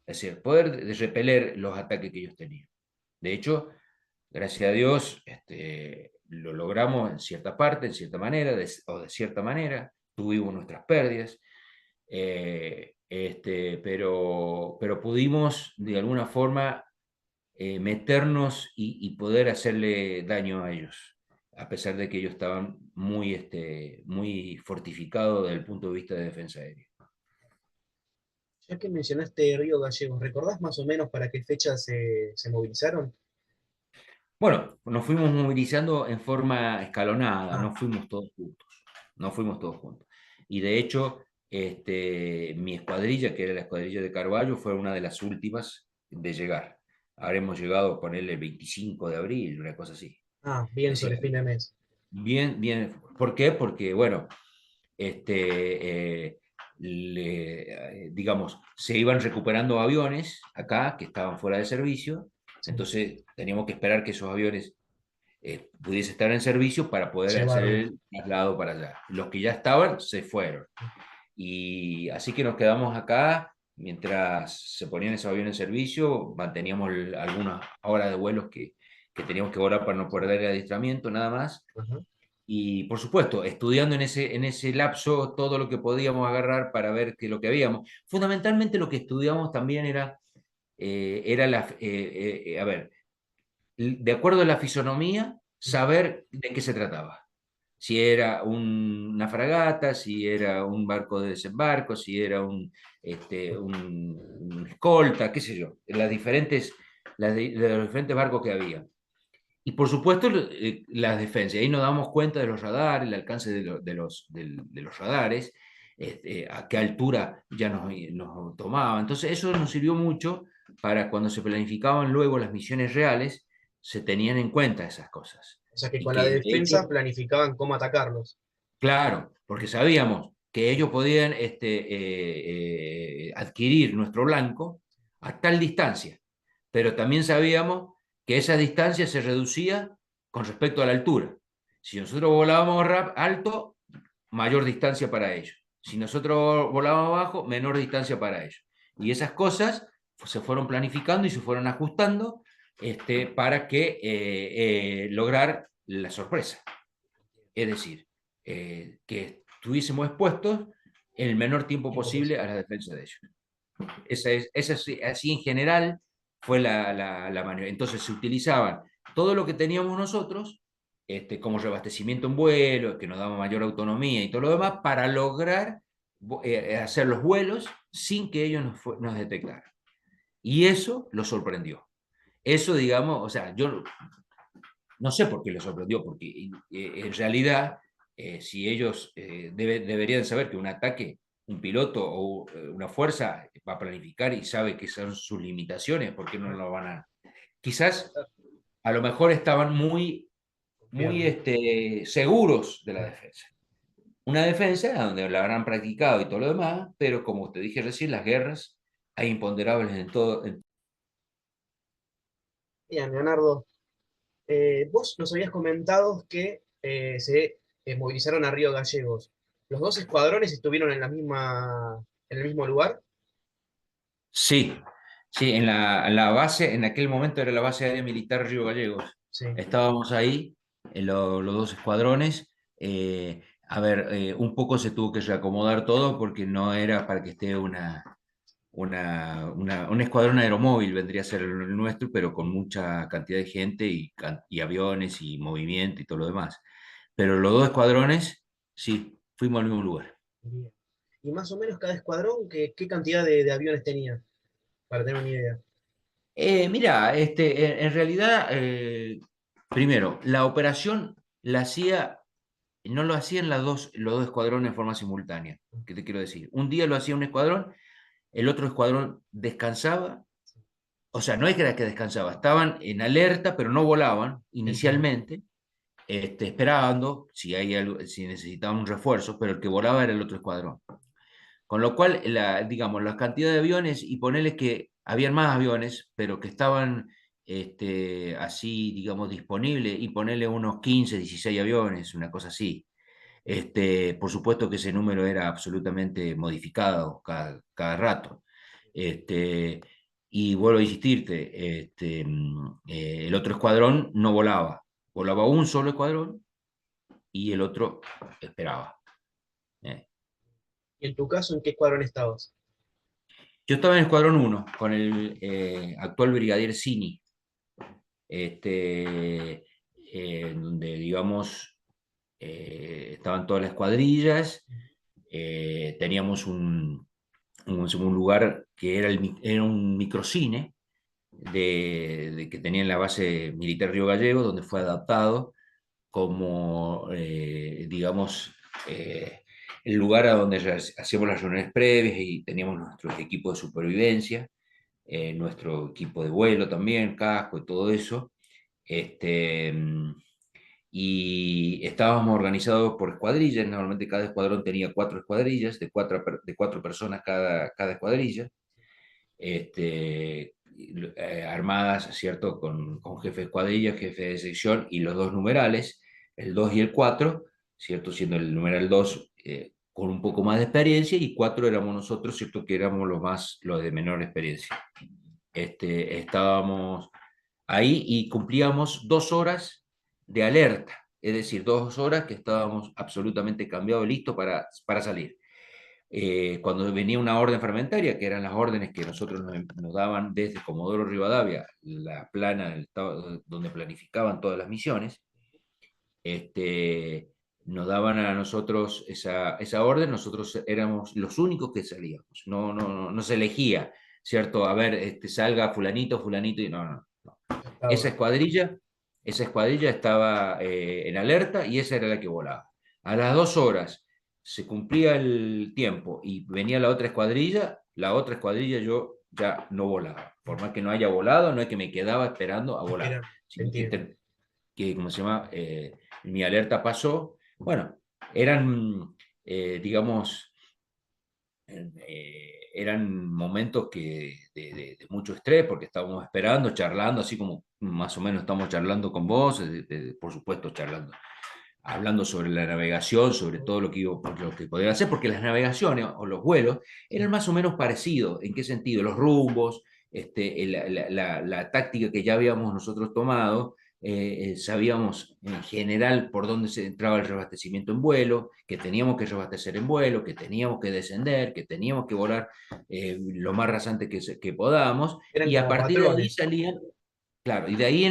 es decir, poder repeler los ataques que ellos tenían. De hecho, gracias a Dios, lo logramos en cierta parte, en cierta manera, o de cierta manera, tuvimos nuestras pérdidas, pero pudimos de alguna forma meternos y poder hacerle daño a ellos, a pesar de que ellos estaban muy fortificados desde el punto de vista de defensa aérea. Ya que mencionaste Río Gallegos, ¿recordás más o menos para qué fecha se movilizaron? Bueno, nos fuimos movilizando en forma escalonada, Ah, no fuimos todos juntos. no fuimos todos juntos. Y de hecho, mi escuadrilla, que era la escuadrilla de Carballo, fue una de las últimas de llegar. Habremos llegado a ponerle el 25 de abril, una cosa así. Ah, bien Es sobre decir, fin de mes. bien, bien. ¿Por qué? Porque, bueno, digamos, se iban recuperando aviones acá que estaban fuera de servicio, Sí, entonces teníamos que esperar que esos aviones pudiese estar en servicio para poder hacer llevarlo. el traslado para allá. Los que ya estaban se fueron. Y así que nos quedamos acá mientras se ponían esos aviones en servicio, manteníamos algunas horas de vuelos que teníamos que volar para no perder el adiestramiento, nada más. Ajá. Y por supuesto, estudiando en ese lapso todo lo que podíamos agarrar para ver qué lo que habíamos. Fundamentalmente lo que estudiamos también era a ver, de acuerdo a la fisonomía, saber de qué se trataba. Si era una fragata, si era un barco de desembarco, si era un escolta, qué sé yo, de los diferentes barcos que había. Y por supuesto, las defensas. Ahí nos damos cuenta de los radares, el alcance de los radares, a qué altura ya nos tomaba. Entonces, eso nos sirvió mucho para cuando se planificaban luego las misiones reales, se tenían en cuenta esas cosas. O sea que Y con la que, de defensa hecho, planificaban cómo atacarlos. claro, porque sabíamos que ellos podían adquirir nuestro blanco a tal distancia, pero también sabíamos que esa distancia se reducía con respecto a la altura. Si nosotros volábamos alto, mayor distancia para ellos. Si nosotros volábamos bajo, menor distancia para ellos. Y esas cosas se fueron planificando y se fueron ajustando para que lograr la sorpresa. Es decir, que estuviésemos expuestos en el menor tiempo Tiempo posible posible. a la defensa de ellos. Esa así en general fue la manera. Entonces se utilizaban todo lo que teníamos nosotros, como reabastecimiento en vuelo, que nos daba mayor autonomía y todo lo demás, para lograr hacer los vuelos sin que ellos nos detectaran. Y eso lo sorprendió. Eso, digamos, o sea, yo no sé por qué les sorprendió, porque en realidad, si ellos deberían saber que un ataque, un piloto o una fuerza va a planificar y sabe que son sus limitaciones, ¿por qué no lo van a...? Quizás, a lo mejor estaban muy Confiaban. seguros de la defensa. Una defensa donde la habrán practicado y todo lo demás, pero como te dije recién, las guerras hay imponderables en todo. Bien, Leonardo, vos nos habías comentado que se movilizaron a Río Gallegos. ¿Los dos escuadrones estuvieron en el mismo lugar? Sí, sí, en la base, en aquel momento era la base aérea militar Río Gallegos. Sí. Estábamos ahí, los dos escuadrones. A ver, un poco se tuvo que reacomodar todo porque no era para que esté un escuadrón aeromóvil, vendría a ser el nuestro, pero con mucha cantidad de gente y aviones y movimiento y todo lo demás. Pero los dos escuadrones, sí, fuimos al mismo lugar. Bien. Y más o menos cada escuadrón, ¿qué cantidad de aviones tenía? Para tener una idea. Mira, en realidad, primero, la operación no lo hacían los dos escuadrones en forma simultánea. ¿Qué te quiero decir? Un día lo hacía un escuadrón, el otro escuadrón descansaba, o sea, no es que era que descansaba, estaban en alerta, pero no volaban Entiendo. inicialmente, esperando si necesitaban un refuerzo, pero el que volaba era el otro escuadrón. Con lo cual, digamos, la cantidad de aviones, y ponerles que habían más aviones, pero que estaban así, digamos, disponibles, y ponerle unos 15 16 aviones, una cosa así. Por supuesto que ese número era absolutamente modificado cada rato. Este, y vuelvo a insistirte, el otro escuadrón no volaba, volaba un solo escuadrón y el otro esperaba. ¿Eh? ¿Y en tu caso, en qué escuadrón estabas? Yo estaba en el Escuadrón 1 con el actual brigadier Cini, donde, digamos, estaban todas las cuadrillas, teníamos un lugar que era un microcine que tenía en la base militar Río Gallego, donde fue adaptado como, digamos, el lugar a donde hacíamos las reuniones previas y teníamos nuestros equipos de supervivencia, nuestro equipo de vuelo también, casco y todo eso. Este, y estábamos organizados por escuadrillas, normalmente cada escuadrón tenía 4 escuadrillas, de cuatro personas cada escuadrilla, armadas, ¿cierto? Con jefe de escuadrilla, jefe de sección y los dos numerales, el 2 y el 4, ¿cierto? Siendo el numeral 2 con un poco más de experiencia y 4 éramos nosotros, ¿cierto? Que éramos los de menor experiencia. Estábamos ahí y cumplíamos 2 horas de alerta, es decir, 2 horas que estábamos absolutamente cambiados, listos para salir. Cuando venía una orden fragmentaria, que eran las órdenes que nosotros nos daban desde Comodoro Rivadavia, la plana del estado, donde planificaban todas las misiones, nos daban a nosotros esa orden, nosotros éramos los únicos que salíamos, no se elegía, ¿cierto? A ver, salga fulanito, fulanito, y no. Esa Estaba. escuadrilla, esa escuadrilla estaba en alerta y esa era la que volaba. A las 2 horas se cumplía el tiempo y venía la otra escuadrilla yo ya no volaba. Por más que no haya volado, no es que me quedaba esperando a volar, Espera, sino entiendo. que ¿cómo se llama? Mi alerta pasó. Bueno, eran, digamos, eran momentos de mucho estrés porque estábamos esperando, charlando, así como más o menos estamos charlando con vos, por supuesto charlando, hablando sobre la navegación, sobre todo lo que podía hacer, porque las navegaciones o los vuelos eran más o menos parecidos. ¿En qué sentido? Los rumbos, la táctica que ya habíamos nosotros tomado, sabíamos en general por dónde se entraba el reabastecimiento en vuelo, que teníamos que reabastecer en vuelo, que teníamos que descender, que teníamos que volar lo más rasante que podamos, Eran y a como partir de ahí patrones. salían, claro, y de ahí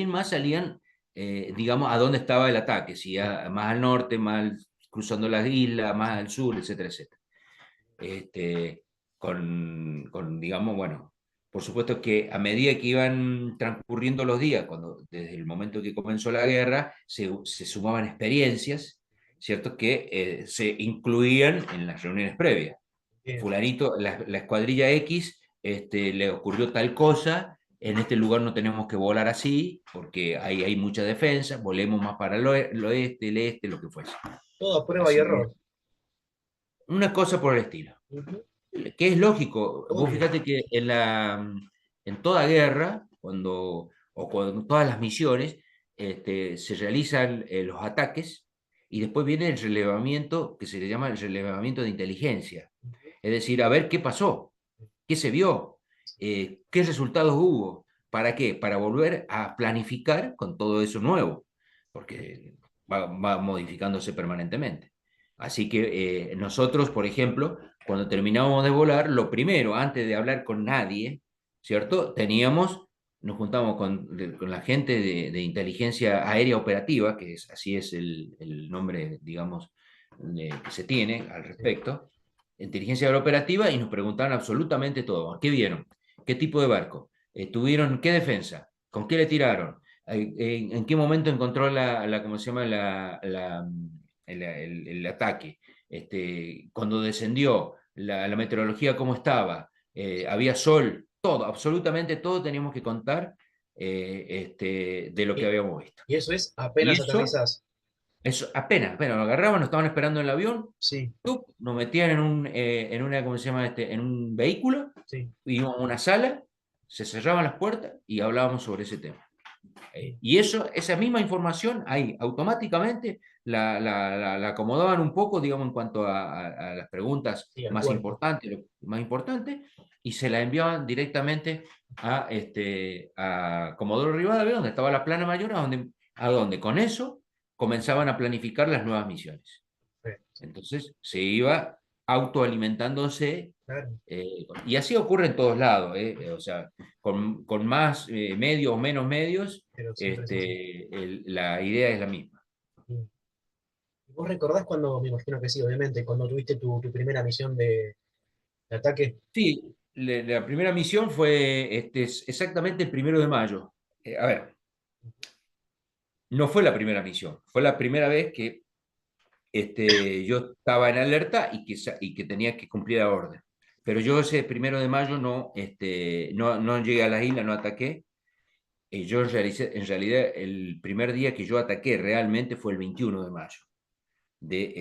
en más salían, digamos, a dónde estaba el ataque, si más al norte, cruzando las islas, más al sur, etcétera, etcétera. Este, digamos, bueno, por supuesto que a medida que iban transcurriendo los días, desde el momento que comenzó la guerra, se sumaban experiencias, ¿cierto? Que se incluían en las reuniones previas. Bien. Fulanito, la escuadrilla X, le ocurrió tal cosa, en este lugar no tenemos que volar así, porque ahí hay mucha defensa, volemos más para el oeste, el este, lo que fuese. Todo a prueba y Así que, error. una cosa por el estilo. Ujú. Que es lógico, vos Obvio. fíjate que en toda guerra, o con todas las misiones, se realizan los ataques y después viene el relevamiento, que se le llama el relevamiento de inteligencia. Ujú. Es decir, a ver qué pasó, qué se vio, qué resultados hubo, ¿para qué? Para volver a planificar con todo eso nuevo, porque va modificándose permanentemente. Así que nosotros, por ejemplo, cuando terminábamos de volar, lo primero, antes de hablar con nadie, ¿cierto? Nos juntamos con la gente de inteligencia aérea operativa, así es el nombre, digamos, que se tiene al Sí. respecto, inteligencia aérea operativa, y nos preguntaban absolutamente todo. ¿Qué vieron? ¿Qué tipo de barco? ¿Tuvieron qué defensa? ¿Con qué le tiraron? ¿En qué momento encontró ¿cómo se llama? El ataque? Cuando descendió, la meteorología cómo estaba, había sol, todo, absolutamente todo teníamos que contar de lo que Y, habíamos visto. y eso es Y apenas aterrizás. eso apenas nos agarraban, nos estaban esperando en el avión, Sí, ¡tup! Nos metían ¿cómo se llama? En un vehículo, sí. íbamos a una sala, se cerraban las puertas y hablábamos sobre ese tema. Sí, Y esa misma información ahí automáticamente la acomodaban un poco, digamos, en cuanto a las preguntas sí, al más cuerpo. importantes, lo más importante, y se la enviaban directamente a Comodoro Rivadavia, donde estaba la plana mayor, a donde con eso comenzaban a planificar las nuevas misiones. Perfecto. Entonces se iba autoalimentándose, Claro, y así ocurre en todos lados, o sea, con más medios o menos medios, pero siempre es así. la idea es la misma. Sí. ¿Vos recordás cuando, me imagino que sí, obviamente, cuando tuviste tu primera misión de ataque? Sí, la primera misión fue exactamente el 1 de mayo. A ver, no fue la primera misión, fue la primera vez que yo estaba en alerta y que tenía que cumplir la orden. Pero yo ese 1 de mayo no llegué a las islas, no ataqué. Yo en realidad el primer día que yo ataqué realmente fue el 21 de mayo, del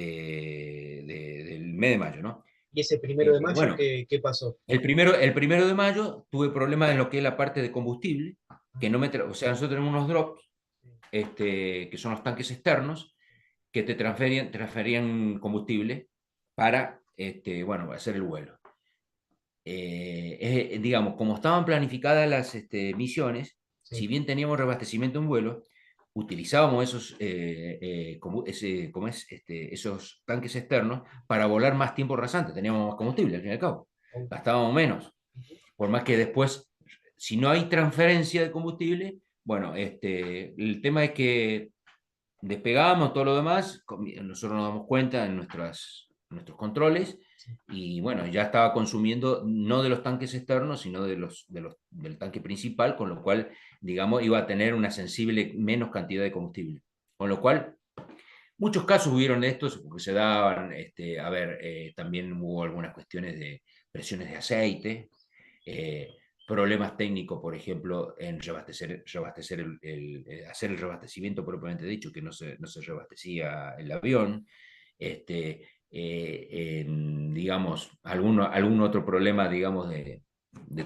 mes de mayo, ¿no? ¿Y ese 1 de mayo Bueno, qué pasó? el primero de mayo tuve problemas en lo que es la parte de combustible, que no o sea, nosotros tenemos unos drops, que son los tanques externos, que te transferían combustible para, bueno, hacer el vuelo. Digamos, como estaban planificadas las misiones, si Sí, bien teníamos reabastecimiento en vuelo, utilizábamos esos tanques externos para volar más tiempo rasante. Teníamos más combustible, al fin y al cabo. oh, Gastábamos menos. ujú, Por más que después, si no hay transferencia de combustible, bueno, el tema es que despegamos todo lo demás, nosotros nos damos cuenta en nuestros controles sí. y bueno, ya estaba consumiendo no de los tanques externos, sino del tanque principal, con lo cual, digamos, iba a tener una sensible menos cantidad de combustible. Con lo cual, muchos casos hubieron estos porque se daban, a ver, también hubo algunas cuestiones de presiones de aceite, eh, problemas técnicos, por ejemplo, en hacer el reabastecimiento propiamente dicho, que no se reabastecía el avión, digamos, algún otro problema, digamos, de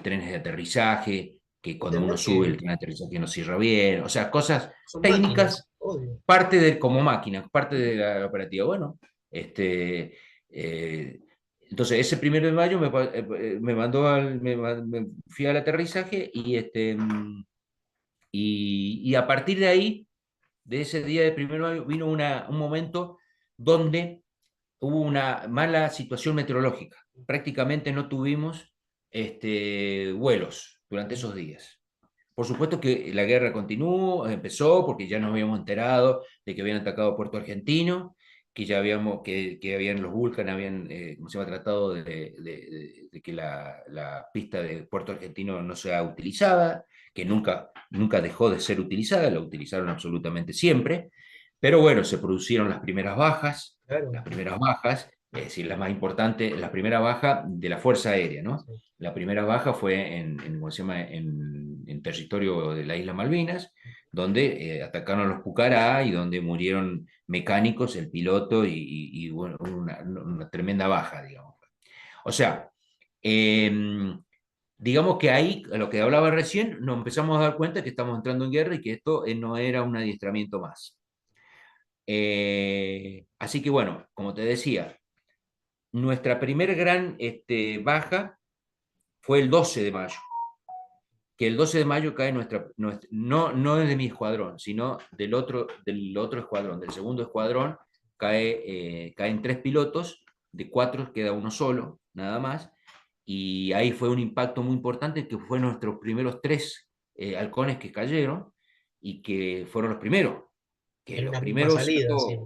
trenes de aterrizaje, que cuando uno Entender sube el que tren de aterrizaje no cierra bien, o sea, cosas son máquinas, técnicas, obvio. como máquina, parte Ujú. de la operativa. Bueno, eh, entonces ese 1 de mayo me mandó me fui al aterrizaje y a partir de ahí, de ese día de 1 de mayo, vino un momento donde hubo una mala situación meteorológica. Prácticamente no tuvimos vuelos durante esos días. Por supuesto que la guerra continuó, empezó porque ya nos habíamos enterado de que habían atacado Puerto Argentino, que ya que habían los Vulcan, habían, ¿cómo se llama? Tratado de que la pista de Puerto Argentino no sea utilizada, que nunca dejó de ser utilizada, la utilizaron absolutamente siempre, pero bueno, se produjeron Claro, las primeras bajas, es decir, la más importante, la primera baja de la Fuerza Aérea, ¿no? sí. La primera baja fue ¿cómo se llama? En territorio de la isla Malvinas, donde atacaron a los Pucará y donde murieron mecánicos, el piloto bueno, una tremenda baja, digamos. O sea, digamos que ahí, a lo que hablaba recién, nos empezamos a dar cuenta que estamos entrando en guerra y que esto no era un adiestramiento más. Así que bueno, como te decía, nuestra primer gran baja fue el 12 de mayo, que el 12 de mayo cae no es de mi escuadrón, sino del otro escuadrón, del segundo escuadrón, caen 3 pilotos, de 4 queda uno solo, nada más, y ahí fue un impacto muy importante, que fue nuestros primeros 3 halcones que cayeron, y que fueron los primeros, que En los una misma primeros, salida, sí.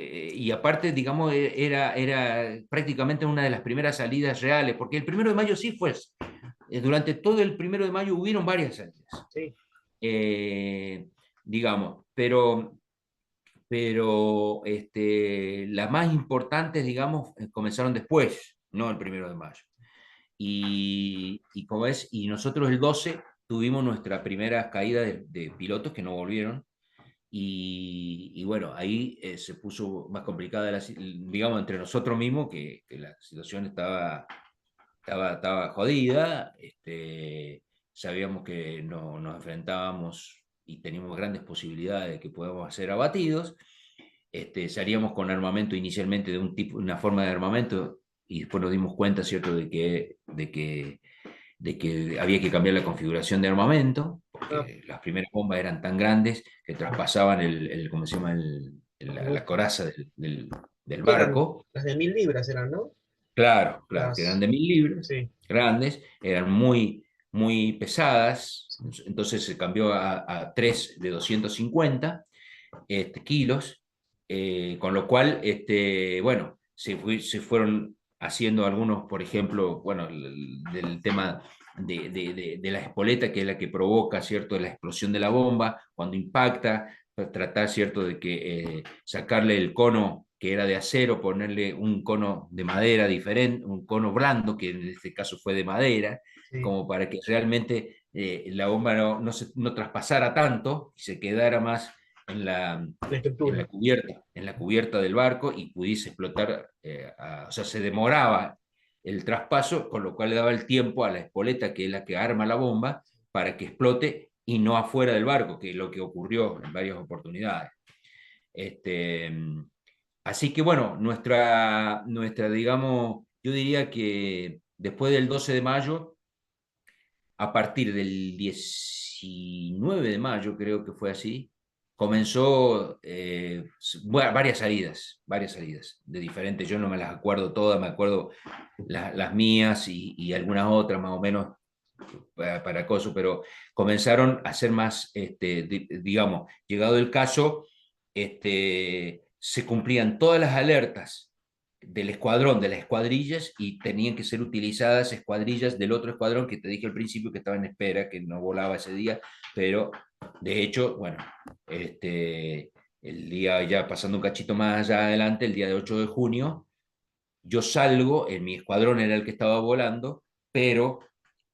y aparte, digamos, era prácticamente una de las primeras salidas reales, porque el 1 de mayo sí fue, durante todo el 1 de mayo hubieron varias salidas, Sí, eh, digamos, pero las más importantes, digamos, comenzaron después, no el 1 de mayo. Y nosotros el 12 tuvimos nuestra primera caída de pilotos que no volvieron, y bueno, ahí se puso más complicada, digamos, entre nosotros mismos, que la situación estaba jodida. Sabíamos que no, nos enfrentábamos y teníamos grandes posibilidades de que podamos ser abatidos. Salíamos con armamento inicialmente de una forma de armamento, y después nos dimos cuenta, ¿cierto?, de que había que cambiar la configuración de armamento, ah, porque las primeras bombas eran tan grandes que traspasaban ¿cómo se llama? La uf, coraza del que eran barco. las de 1000 libras, eran, ¿no? Claro, claro, que eran Las, de 1.000 libras, sí, grandes, eran muy, muy pesadas, sí. entonces se cambió a 3 de 250 kilos, con lo cual, bueno, se fueron haciendo algunos, por ejemplo, bueno, del tema de la espoleta, que es la que provoca, ¿cierto?, la explosión de la bomba cuando impacta, para tratar, ¿cierto?, de que sacarle el cono que era de acero, ponerle un cono de madera diferente, un cono blando, que en este caso fue de madera, Sí, como para que realmente la bomba no traspasara tanto y se quedara más en la, la en estructura. en la cubierta del barco y pudiese explotar, o sea, se demoraba el traspaso, con lo cual le daba el tiempo a la espoleta, que es la que arma la bomba, para que explote y no afuera del barco, que es lo que ocurrió en varias oportunidades. Este, Así que bueno, digamos, yo diría que después del 12 de mayo, a partir del 19 de mayo, creo que fue así, comenzó varias salidas de diferentes, yo no me las acuerdo todas, me acuerdo las mías y algunas otras más o menos para acoso, pero comenzaron a ser más, digamos, llegado el caso, se cumplían todas las alertas del escuadrón, de las escuadrillas, y tenían que ser utilizadas escuadrillas del otro escuadrón que te dije al principio que estaba en espera, que no volaba ese día, pero de hecho, bueno, el día ya pasando un cachito más allá adelante, el día de 8 de junio, yo salgo, en mi escuadrón era el que estaba volando, pero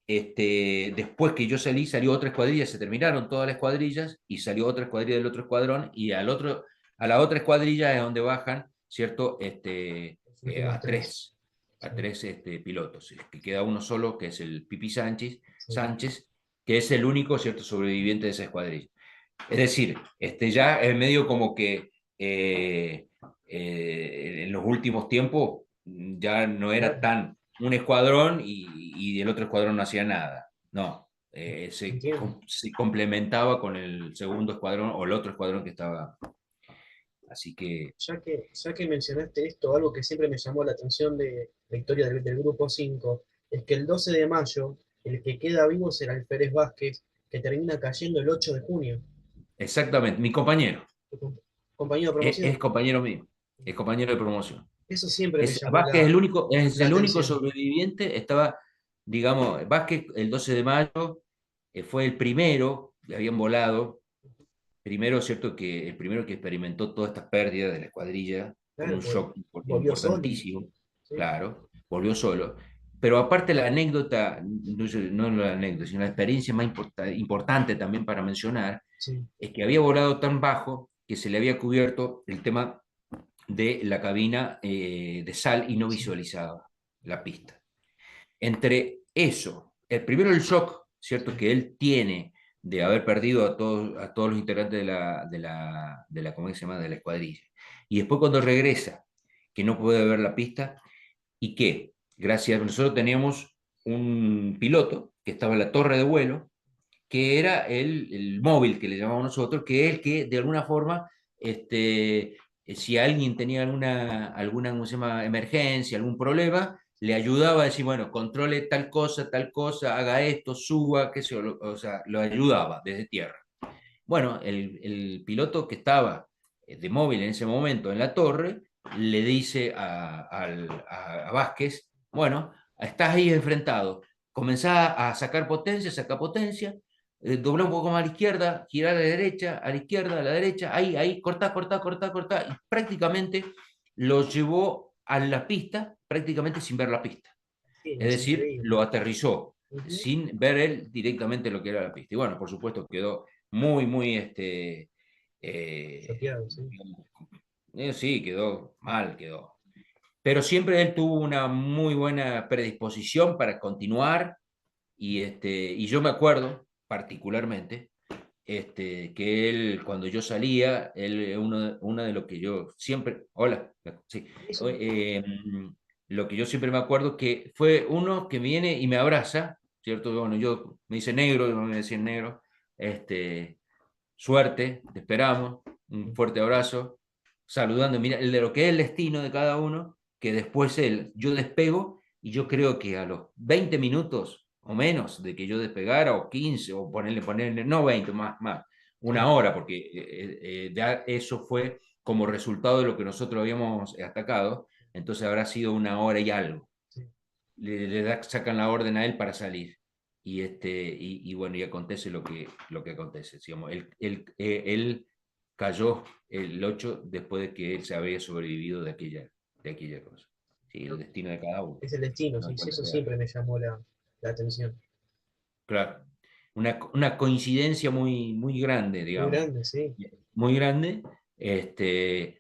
después que yo salí, salió otra escuadrilla, se terminaron todas las escuadrillas y salió otra escuadrilla del otro escuadrón y a la otra escuadrilla es donde bajan, ¿cierto? Los últimos tres. A Sí, tres pilotos, que queda uno solo, que es el Pipi Sánchez, sí. que es el único, ¿cierto?, sobreviviente de esa escuadrilla. Es decir, ya es medio como que en los últimos tiempos ya no era Claro, tan un escuadrón y el otro escuadrón no hacía nada. No, entiendo. se complementaba con el segundo escuadrón o el otro escuadrón que estaba. Así que, Ya que mencionaste esto, algo que siempre me llamó la atención de la historia del Grupo 5 es que el 12 de mayo, el que queda vivo será el Pérez Vázquez, que termina cayendo el 8 de junio. exactamente, mi compañero, Tu compañero de promoción. es compañero mío, es compañero de promoción. Eso siempre me llamó Vázquez es la el único atención. sobreviviente. Estaba, digamos, Vázquez el 12 de mayo fue el primero, le habían volado. Primero, cierto que el primero que experimentó todas estas pérdidas de la escuadrilla con Claro, un pues shock volvió solo. importantísimo, Sí, claro, volvió solo. Pero aparte la anécdota, no la anécdota, sino la experiencia más importante también para mencionar, sí, es que había volado tan bajo que se le había cubierto el tema de la cabina de sal y no sí, visualizaba la pista. Entre eso, el primero el shock, ¿cierto? sí. Que él tiene de haber perdido a todos los integrantes ¿cómo se llama? De la escuadrilla. Y después cuando regresa, que no puede ver la pista, y que, gracias, nosotros teníamos un piloto que estaba en la torre de vuelo, que era el móvil que le llamamos nosotros, que es el que de alguna forma, si alguien tenía alguna ¿cómo se llama? Emergencia, algún problema, le ayudaba a decir, bueno, controle tal cosa, haga esto, suba, qué sé yo, o sea, lo ayudaba desde tierra. Bueno, el piloto que estaba de móvil en ese momento en la torre le dice a Vázquez, bueno, estás ahí enfrentado, comenzá a sacar potencia, dobla un poco más a la izquierda, girar a la izquierda, a la derecha, ahí, cortá, y prácticamente lo llevó a la pista, prácticamente sin ver la pista. Sí, Es es decir, increíble. lo aterrizó Ujú. sin ver él directamente lo que era la pista. Y bueno, por supuesto quedó muy, eh, Choqueado, sí. sí, quedó mal, quedó. Pero siempre él tuvo una muy buena predisposición para continuar y yo me acuerdo particularmente que él, cuando yo salía, uno de lo que yo siempre, hola, sí, Sí, sí. eh, lo que yo siempre me acuerdo que fue uno que viene y me abraza, ¿cierto? Bueno, yo me dice negro, yo me decía negro, este, suerte, te esperamos, un fuerte abrazo, saludando, mira, el de lo que es el destino de cada uno, que después yo despego y yo creo que a los 20 minutos o menos de que yo despegara, o 15 o ponerle, no 20, más, Sí, una hora, porque ya eso fue como resultado de lo que nosotros habíamos atacado, entonces habrá sido una hora y algo. sí. Sacan la orden a él para salir. Y bueno, y acontece lo que acontece. Digamos, él cayó el 8 después de que él se había sobrevivido de aquella cosa. Sí, el destino de cada uno. Es el destino, No sí, hay sí, cuenta eso que darle. siempre me llamó la atención. Claro. Una coincidencia muy, muy grande, Muy digamos. grande, sí. Muy grande,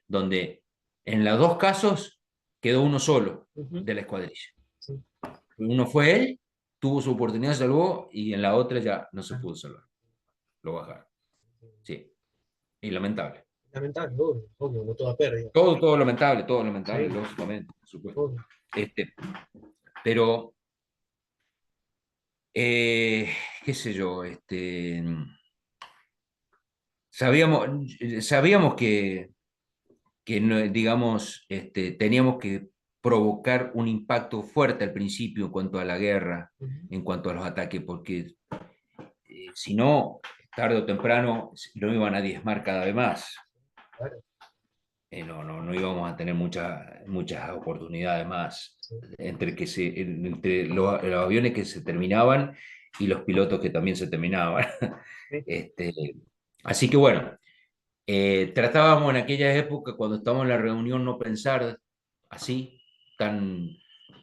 donde en los dos casos quedó uno solo Ujú, de la escuadrilla. sí. Uno fue él, tuvo su oportunidad, salvó, y en la otra ya no se Ah, pudo salvar. Lo bajaron. Sí, y lamentable. lamentable, obvio, obvio, como toda pérdida. Todo lamentable, Sí, lógicamente, por supuesto. obvio. Este, pero, eh, qué sé yo, sabíamos que no, digamos, teníamos que provocar un impacto fuerte al principio en cuanto a la guerra, Ujú, en cuanto a los ataques, porque si no, tarde o temprano lo iban a diezmar cada vez más. claro, No íbamos a tener muchas oportunidades más sí. entre los aviones que se terminaban y los pilotos que también se terminaban. Sí, Este, así que bueno, tratábamos en aquella época, cuando estábamos en la reunión, no pensar así, tan,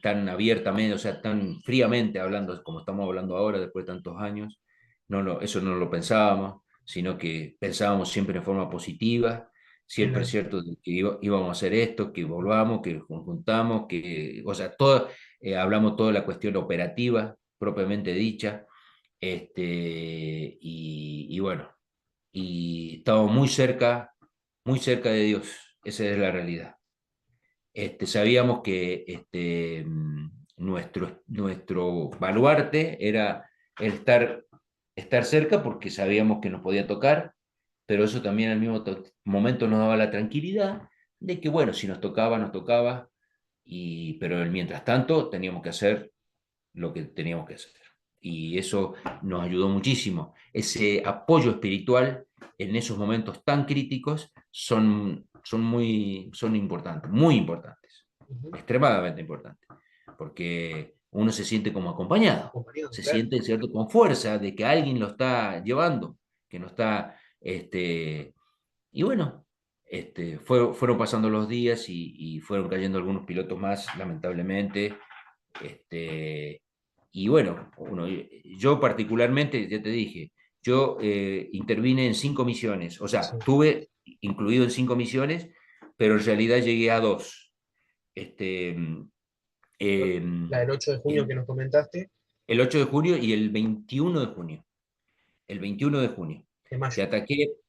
tan abiertamente, o sea, tan fríamente hablando, como estamos hablando ahora, después de tantos años. Eso no lo pensábamos, sino que pensábamos siempre en forma positiva, siempre es claro. cierto de que íbamos a hacer esto, que volvamos, que conjuntamos, o sea, todo, hablamos toda la cuestión operativa, propiamente dicha, y bueno, y estamos muy cerca de Dios, esa es la realidad. Sabíamos que nuestro baluarte era el estar cerca porque sabíamos que nos podía tocar, pero eso también al mismo momento nos daba la tranquilidad de que, bueno, si nos tocaba, nos tocaba, pero mientras tanto teníamos que hacer lo que teníamos que hacer. Y eso nos ayudó muchísimo. Ese apoyo espiritual en esos momentos tan críticos son importantes, muy importantes, Ujú, extremadamente importantes, porque uno se siente como acompañado, acompañado, se claro. siente, ¿cierto?, con fuerza de que alguien lo está llevando, que no está, y bueno, fueron pasando los días y fueron cayendo algunos pilotos más, lamentablemente, este, y bueno, yo particularmente, ya te dije, yo intervine en 5 misiones, o sea, Sí. estuve incluido en 5 misiones, pero en realidad llegué a 2. Este, La del em, 8 de junio que el, nos comentaste, el 8 de junio y el 21 de junio. El 21 de junio. de Que mayo.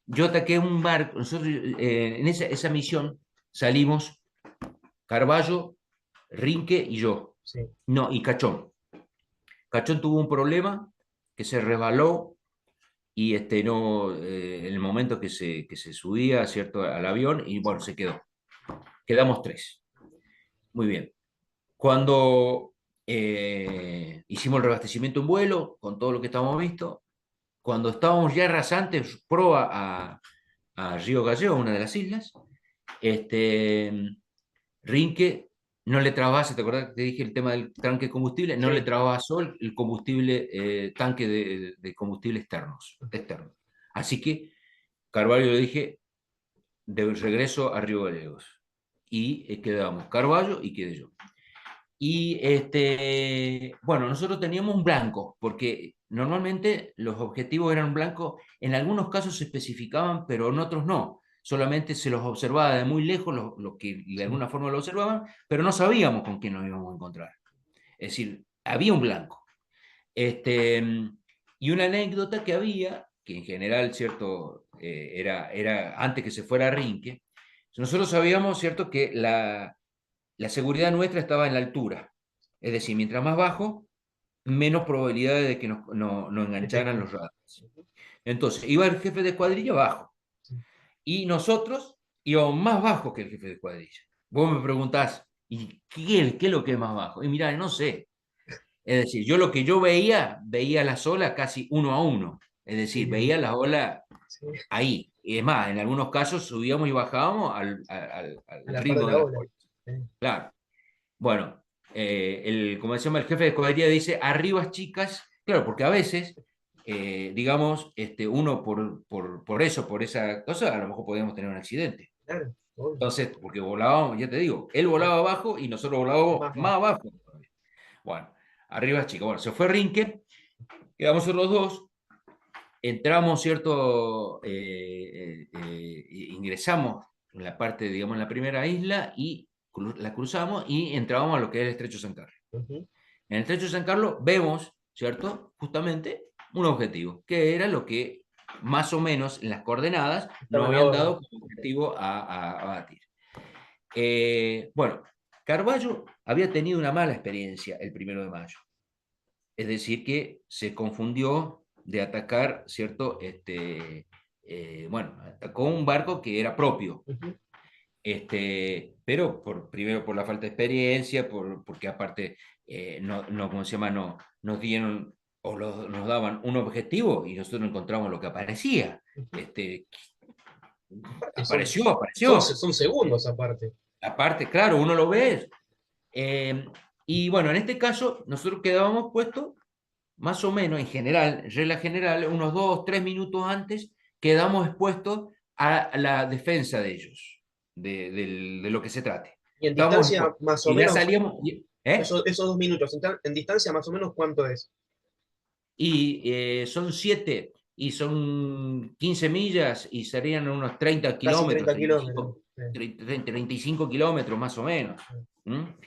yo ataqué un barco, nosotros en esa misión salimos Carballo, Rinque y yo. Sí. No, y Cachón. Cachón tuvo un problema que se resbaló y no, en el momento que se subía, ¿cierto?, al avión, y bueno, se quedó. Quedamos 3. Muy bien. Cuando hicimos el reabastecimiento en vuelo, con todo lo que estábamos visto, cuando estábamos ya rasantes, proa a Río Gallegos, una de las islas, este, Rinque no le trabase, ¿te acordás que te dije el tema del tanque de combustible? No le Sí. trabasó el combustible, tanque de combustible externo. Así que Carvalho le dije, de regreso a Río Gallegos. Y quedamos Carvalho y quedé yo. Y bueno, nosotros teníamos un blanco, porque normalmente los objetivos eran blancos, en algunos casos se especificaban, pero en otros no. Solamente se los observaba de muy lejos, los que de Sí. alguna forma lo observaban, pero no sabíamos con quién nos íbamos a encontrar. Es decir, había un blanco. Este, y una anécdota que había, que en general, ¿cierto? Era antes que se fuera a Rinque, nosotros sabíamos, ¿cierto?, que la seguridad nuestra estaba en la altura. Es decir, mientras más bajo, menos probabilidades de que nos engancharan Detecten. los radares. Ujú, Entonces, iba el jefe de escuadrilla bajo sí. y nosotros íbamos más bajo que el jefe de escuadrilla. Vos me preguntás, ¿y qué es lo que es más bajo? Y mirá, no sé. Es decir, yo lo que yo veía las olas casi 1 a 1. Es Sí, decir, veía las olas sí. ahí. Y es más, en algunos casos subíamos y bajábamos A al la par de ritmo de la las ola. olas. Sí. Claro. Bueno, como se llama, el jefe de escuadrilla dice, arribas chicas, claro, porque a veces digamos, uno por eso, por esa cosa, a lo mejor podíamos tener un accidente. Claro, obvio. Entonces, porque volábamos, ya te digo, él volaba abajo y nosotros volábamos Más más bajo. abajo. Bueno, arriba chico. Bueno, se fue Rinke, quedamos los dos, entramos, ¿cierto? Ingresamos en la parte, digamos, en la primera isla y la cruzamos y entramos a lo que es el Estrecho San Carlos. Ujú. En el Estrecho San Carlos vemos, ¿cierto? Justamente un objetivo, que era lo que más o menos en las coordenadas nos Estaba en la habían orden. dado como objetivo a batir. Bueno, Carballo había tenido una mala experiencia el 1 de mayo. Es decir, que se confundió de atacar, ¿cierto? Bueno, atacó un barco que era propio, Ujú. pero primero por la falta de experiencia, porque aparte, ¿cómo se llama? No, nos dieron nos daban un objetivo y nosotros no encontramos lo que aparecía. Ujú. Este, Aparte, apareció. son segundos aparte. Aparte, claro, uno lo ve. Y bueno, en este caso, nosotros quedábamos puestos más o menos, en general, en regla general, unos 2, 3 minutos antes, quedamos expuestos a la defensa de ellos, de lo que se trate. Y en Estamos distancia, expuestos. más o Y ya menos, salíamos, ¿eh? esos 2 minutos, en distancia, más o menos, ¿cuánto es? Y son 7 y son 15 millas y serían unos 30 Casi kilómetros, 30 kilómetros. 35, Sí. 35 kilómetros más o menos. Sí. ¿Mm?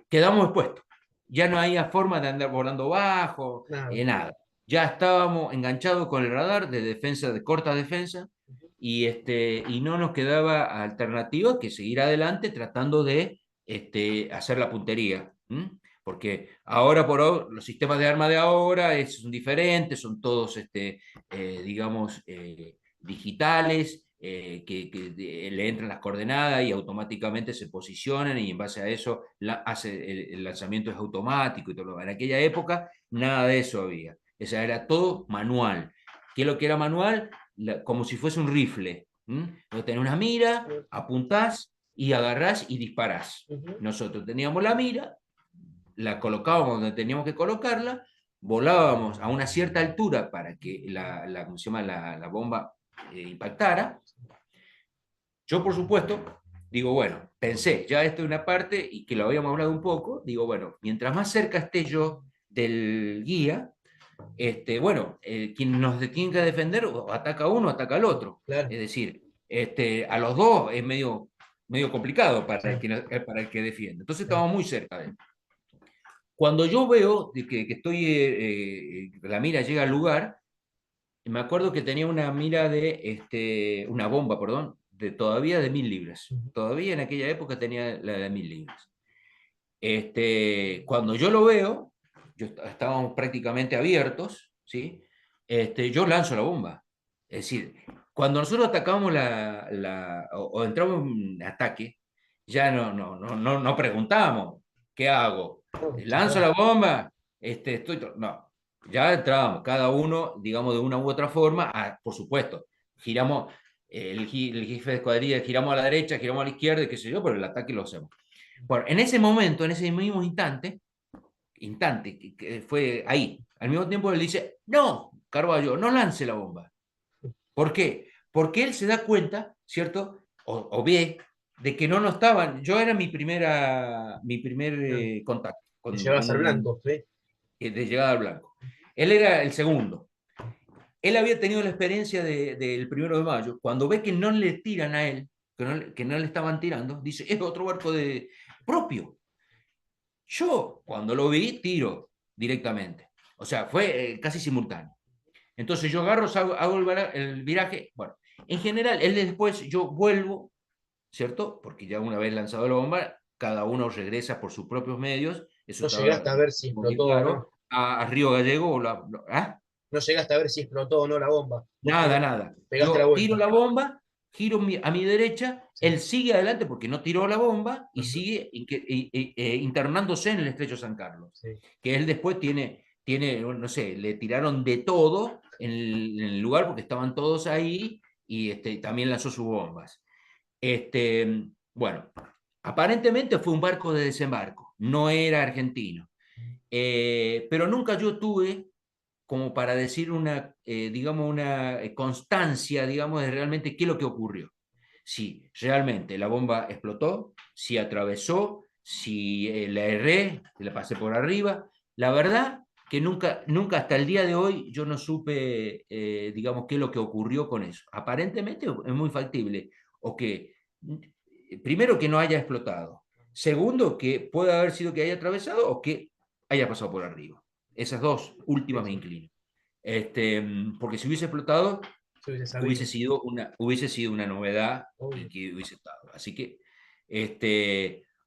Quedamos expuestos. Ya no había forma de andar volando bajo, Nada. nada. Ya estábamos enganchados con el radar de defensa, de corta defensa, Ujú. y no nos quedaba alternativa que seguir adelante tratando de hacer la puntería. Porque ahora por hoy, los sistemas de arma de ahora son diferentes, son todos, digamos, digitales, que le entran las coordenadas y automáticamente se posicionan y en base a eso el lanzamiento es automático y todo lo. En aquella época nada de eso había. O sea, era todo manual. ¿Qué es lo que era manual? Como si fuese un rifle. Entonces tenés una mira, apuntás y agarrás y disparás. Ujú. Nosotros teníamos la mira, la colocábamos donde teníamos que colocarla, volábamos a una cierta altura para que ¿cómo se llama? La bomba impactara. Yo, por supuesto, digo, bueno, pensé, ya esto es una parte y que lo habíamos hablado un poco, digo, bueno, mientras más cerca esté yo del guía, bueno, quien nos tiene que defender o ataca a uno o ataca al otro. Claro. Es decir, a los dos es medio complicado Sí. para el que defiende. Entonces estamos muy cerca de él. Cuando yo veo que estoy, la mira llega al lugar, me acuerdo que tenía una mira una bomba, perdón, todavía de 1000 libras. Ujú. Todavía en aquella época tenía la de 1000 libras. Cuando yo lo veo, estábamos prácticamente abiertos, ¿sí? Yo lanzo la bomba. Es decir, cuando nosotros atacamos o entramos en ataque, ya no preguntamos, ¿qué hago? No, ya ¿Lanzo está. la bomba? No, ya entramos, cada uno, digamos, de una u otra forma, por supuesto, giramos, el jefe de escuadrilla, giramos a la derecha, giramos a la izquierda, qué sé yo, pero el ataque lo hacemos. Bueno, en ese momento, en ese mismo instante que fue ahí, al mismo tiempo él dice, no, Carballo, no lance la bomba. ¿Por qué? Porque él se da cuenta, ¿cierto? O ve de que no estaban, yo era mi primer No, contacto te con llevas al blanco, ¿sí? de llegada al blanco. Él era el segundo. Él había tenido la experiencia del 1 de mayo, cuando ve que no le tiran a él, que no le estaban tirando, dice, es otro barco propio. Yo, cuando lo vi, tiro directamente. O sea, fue casi simultáneo. Entonces yo agarro, hago el viraje. Bueno, en general, él después yo vuelvo, ¿cierto? Porque ya una vez lanzado la bomba, cada uno regresa por sus propios medios. Eso No estaba llegaste a ver si muy bien explotó o no. claro. A Río Gallego. ¿Ah? No llegaste a ver si explotó o no la bomba. Vos Nada, nada. pegaste la Yo tiro vuelta. la bomba, giro a mi derecha, Sí. él sigue adelante porque no tiró la bomba y Ujú. sigue internándose en el Estrecho San Carlos. Sí. Que él después no sé, le tiraron de todo en el lugar porque estaban todos ahí y también lanzó sus bombas. Bueno, aparentemente fue un barco de desembarco, no era argentino. Pero nunca yo tuve como para decir una, digamos, una constancia, digamos, de realmente qué es lo que ocurrió. Si realmente la bomba explotó, si atravesó, si la erré, la pasé por arriba. La verdad que nunca hasta el día de hoy yo no supe, digamos, qué es lo que ocurrió con eso. Aparentemente es muy factible, o que, primero, que no haya explotado, segundo, que pueda haber sido que haya atravesado o que haya pasado por arriba. Esas dos Sí, últimas me sí, inclino. Porque si hubiese explotado, se hubiese sabido, hubiese sido una novedad y obvio. que hubiese estado. Así que,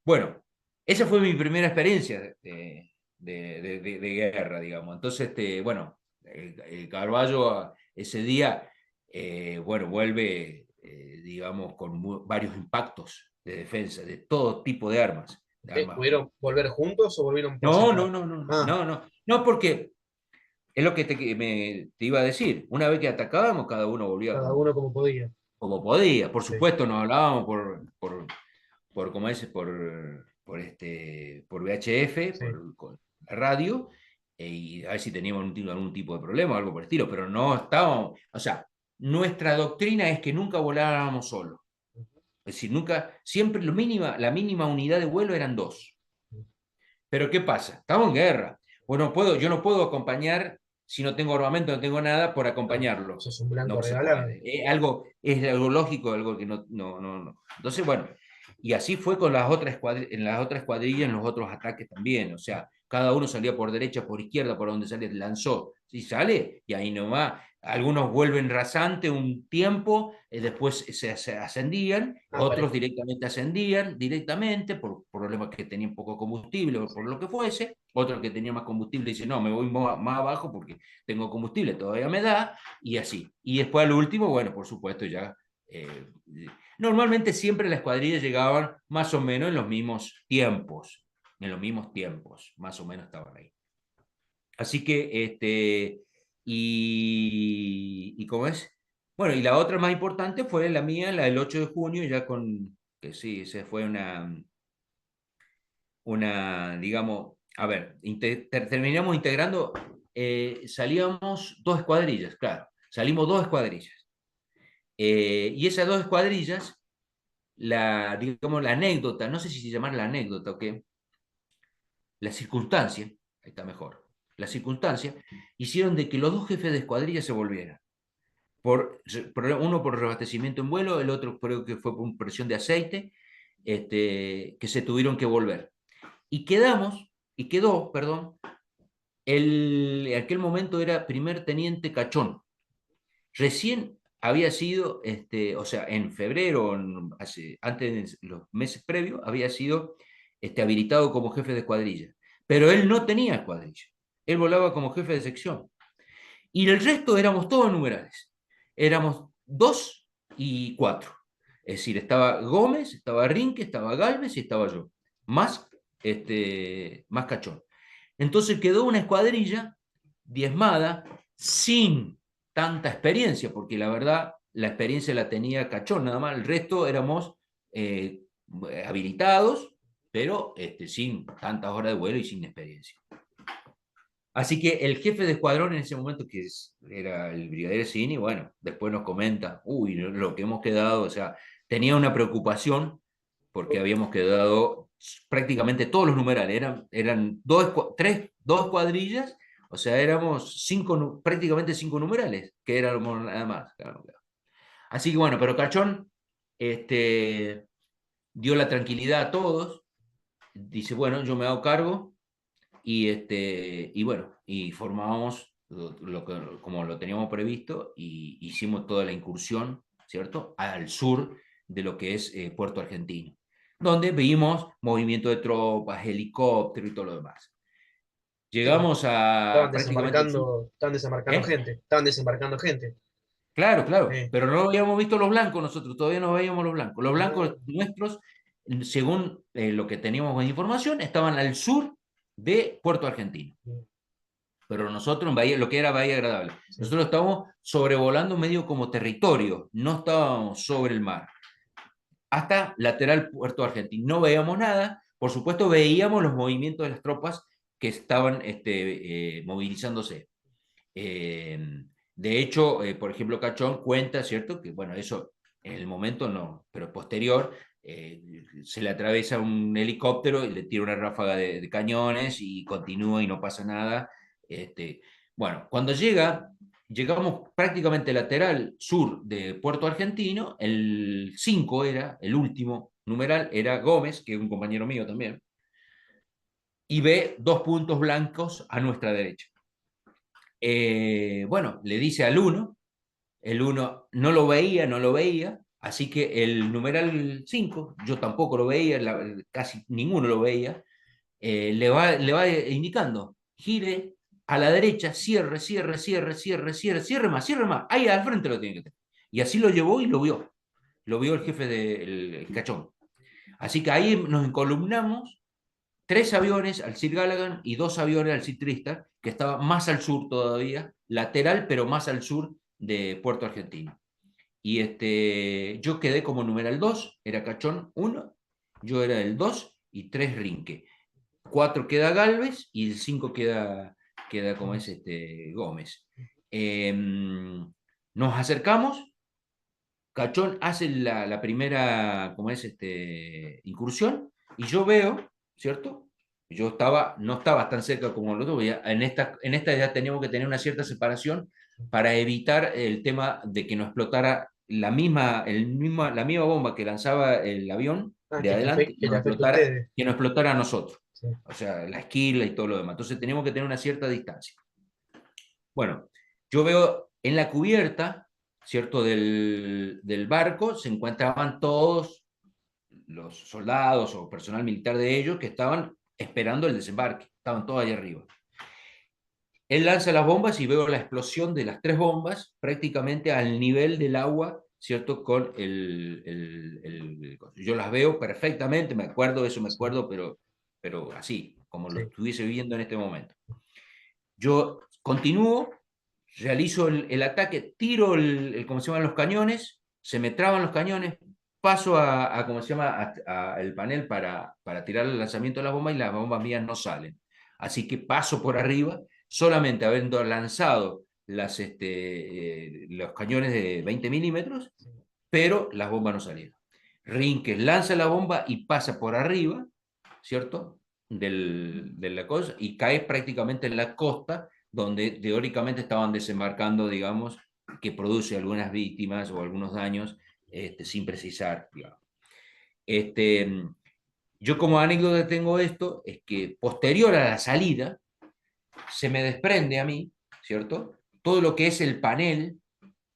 bueno, esa fue mi primera experiencia de guerra, digamos. Entonces, bueno, Carballo ese día, bueno, vuelve, digamos, con varios impactos de defensa, de todo tipo de armas. De armas. ¿Pudieron volver juntos o volvieron por No, no, separado? no, no, no, Ah, no, no, no, porque es lo que te iba a decir. Una vez que atacábamos, cada uno volvía cada uno como podía. como podía. Por Sí, supuesto, nos hablábamos ¿cómo es? Por VHF, sí. con la radio, y a ver si teníamos algún tipo de problema o algo por el estilo, pero no estábamos, o sea, nuestra doctrina es que nunca voláramos solos. Es decir, nunca, siempre la mínima unidad de vuelo eran dos. Pero ¿qué pasa? Estamos en guerra. Yo no puedo acompañar si no tengo armamento, no tengo nada por No, acompañarlo. sos un blanco No se regalado. puede. Es algo lógico, algo que no. Entonces, bueno, y así fue con en las otras escuadrillas, en los otros ataques también. O sea, cada uno salía por derecha, por izquierda, por donde sale, lanzó. Si sale, y ahí nomás. Algunos vuelven rasante un tiempo, después se ascendían, Ah, otros directamente ascendían, directamente, por problemas que tenían poco combustible o sí. por lo que fuese. Otro que tenía más combustible dice, no, me voy más abajo porque tengo combustible, todavía me da, y así. Y después al último, bueno, por supuesto ya... Eh, normalmente siempre las cuadrillas llegaban más o menos en los mismos tiempos, más o menos estaban ahí. Así que, ¿y cómo es? Bueno, y la otra más importante fue la mía, la del 8 de junio, ya que sí, se fue digamos, a ver, terminamos integrando, salíamos dos escuadrillas, claro, salimos dos escuadrillas. Y esas dos escuadrillas, digamos, la anécdota, no sé si se llama la anécdota o qué, la circunstancia, ahí está mejor, la circunstancia, hicieron de que los dos jefes de escuadrilla se volvieran. Uno por reabastecimiento en vuelo, el otro creo que fue por presión de aceite, que se tuvieron que volver. Y quedó, perdón, en aquel momento era primer teniente Cachón. Recién había sido, o sea, en febrero, antes de los meses previos, había sido habilitado como jefe de escuadrilla. Pero él no tenía escuadrilla. Él volaba como jefe de sección. Y el resto éramos todos numerales. Éramos 2 y 4. Es decir, estaba Gómez, estaba Rinque, estaba Galvez y estaba yo. Más Cachón. Entonces quedó una escuadrilla diezmada, sin tanta experiencia, porque la verdad la experiencia la tenía Cachón nada más, el resto éramos eh, habilitados, pero sin tantas horas de vuelo y sin experiencia. Así que el jefe de escuadrón en ese momento, era el brigadier Cini, bueno, después nos comenta, uy, lo que hemos quedado, o sea, tenía una preocupación porque habíamos quedado prácticamente todos los numerales, eran dos cuadrillas, o sea, éramos prácticamente 5 numerales, que éramos nada más. Claro, claro. Así que bueno, pero Cachón dio la tranquilidad a todos, dice, bueno, yo me hago cargo, y bueno, y formábamos como lo teníamos previsto y hicimos toda la incursión, ¿cierto? Al sur de lo que es Puerto Argentino, donde vimos movimiento de tropas, helicóptero y todo lo demás. Sí, Llegamos a prácticamente al sur. estaban desembarcando ¿Eh? gente, estaban desembarcando gente. Claro, claro, Sí. pero no habíamos visto los blancos nosotros, todavía no veíamos los blancos. Los Ah, blancos nuestros, según lo que teníamos de información, estaban al sur de Puerto Argentino. Pero nosotros en Bahía, lo que era Bahía Agradable, sí. nosotros estábamos sobrevolando medio como territorio, no estábamos sobre el mar. Hasta lateral Puerto Argentino, no veíamos nada, por supuesto veíamos los movimientos de las tropas que estaban movilizándose. De hecho, por ejemplo, Cachón cuenta, ¿cierto? Que bueno, eso en el momento no, pero posterior se le atraviesa un helicóptero y le tira una ráfaga de cañones y continúa y no pasa nada. Bueno, cuando llegamos prácticamente lateral sur de Puerto Argentino, el 5 era, el último numeral, era Gómez, que es un compañero mío también, y ve 2 puntos blancos a nuestra derecha. Bueno, le dice al 1, el 1 no lo veía, no lo veía, así que el numeral 5 yo tampoco lo veía, casi ninguno lo veía, le va indicando, gire a la derecha, cierre, cierre, cierre, cierre, cierre, cierre más, ahí al frente lo tiene que tener. Y así lo llevó y lo vio el jefe del Cachón. Así que ahí nos encolumnamos 3 aviones al Sir Gallagher y 2 aviones al Sir Tristan, que estaba más al sur todavía, lateral, pero más al sur de Puerto Argentino. Y yo quedé como numeral 2, era Cachón 1, yo era el 2 y 3 Rinque. 4 queda Galvez y el 5 queda como es Gómez. Nos acercamos, Cachón hace la primera, como es incursión, y yo veo, ¿cierto? No estaba tan cerca como el otro, en esta ya teníamos que tener una cierta separación para evitar el tema de que no explotara la misma bomba que lanzaba el avión Ah, de adelante, que te afecte a ustedes. que no explotara a nosotros. Sí. O sea, la esquila y todo lo demás. Entonces tenemos que tener una cierta distancia. Bueno, yo veo en la cubierta, ¿cierto? Del barco se encontraban todos los soldados o personal militar de ellos que estaban esperando el desembarque, estaban todos ahí arriba. Él lanza las bombas y veo la explosión de las 3 bombas prácticamente al nivel del agua, ¿cierto? Con yo las veo perfectamente, me acuerdo, eso me Sí, acuerdo, pero así, como lo sí. estuviese viviendo en este momento. Yo continúo, realizo el ataque, tiro ¿cómo se llaman los cañones? Se me traban los cañones, paso ¿cómo se llama? El panel para tirar el lanzamiento de las bombas y las bombas mías no salen. Así que paso por arriba, solamente habiendo lanzado los cañones de 20 milímetros, pero las bombas no salieron. Rinques lanza la bomba y pasa por arriba, ¿cierto? De la cosa, y cae prácticamente en la costa, donde teóricamente estaban desembarcando, digamos, que produce algunas víctimas o algunos daños, sin precisar, digamos. Este, yo como anécdota tengo esto, es que posterior a la salida, se me desprende a mí, ¿cierto? Todo lo que es el panel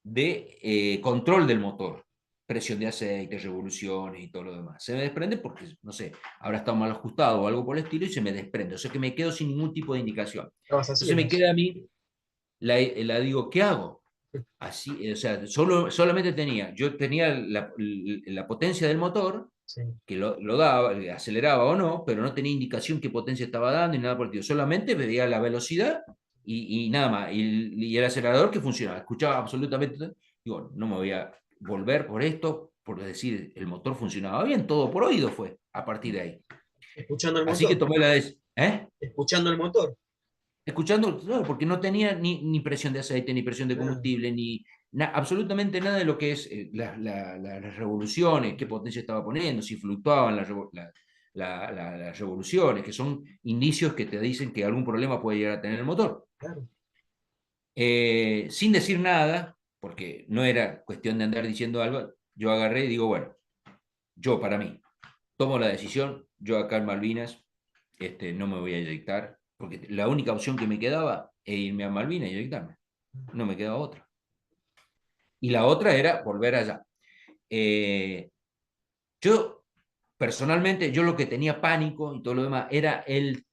de control del motor, presión de aceite, revoluciones y todo lo demás. Se me desprende porque, no sé, habrá estado mal ajustado o algo por el estilo y se me desprende. O sea que me quedo sin ningún tipo de indicación. Estabas a Entonces me ciegas. queda a mí, digo, ¿qué hago? Así, o sea, solamente yo tenía la potencia del motor, Sí, que lo daba, aceleraba o no, pero no tenía indicación qué potencia estaba dando y nada por el estilo. Solamente veía la velocidad y nada más. Y el acelerador que funcionaba. Escuchaba absolutamente todo. Digo, no me voy a volver por esto, por decir, el motor funcionaba bien, todo por oído fue a partir de ahí. escuchando el Así que motor. tomé la decisión. ¿Eh? Escuchando el motor. Escuchando, claro, porque no tenía ni presión de aceite, ni presión de Ah, combustible, absolutamente nada de lo que es las revoluciones, qué potencia estaba poniendo, si fluctuaban las revoluciones, que son indicios que te dicen que algún problema puede llegar a tener el motor. claro. Sin decir nada, porque no era cuestión de andar diciendo algo, yo agarré y digo, bueno, yo para mí, tomo la decisión, yo acá en Malvinas no me voy a eyectar, porque la única opción que me quedaba es irme a Malvinas y eyectarme. No me quedaba otra. Y la otra era volver allá. Eh, yo, personalmente, yo lo que tenía pánico y todo lo demás era el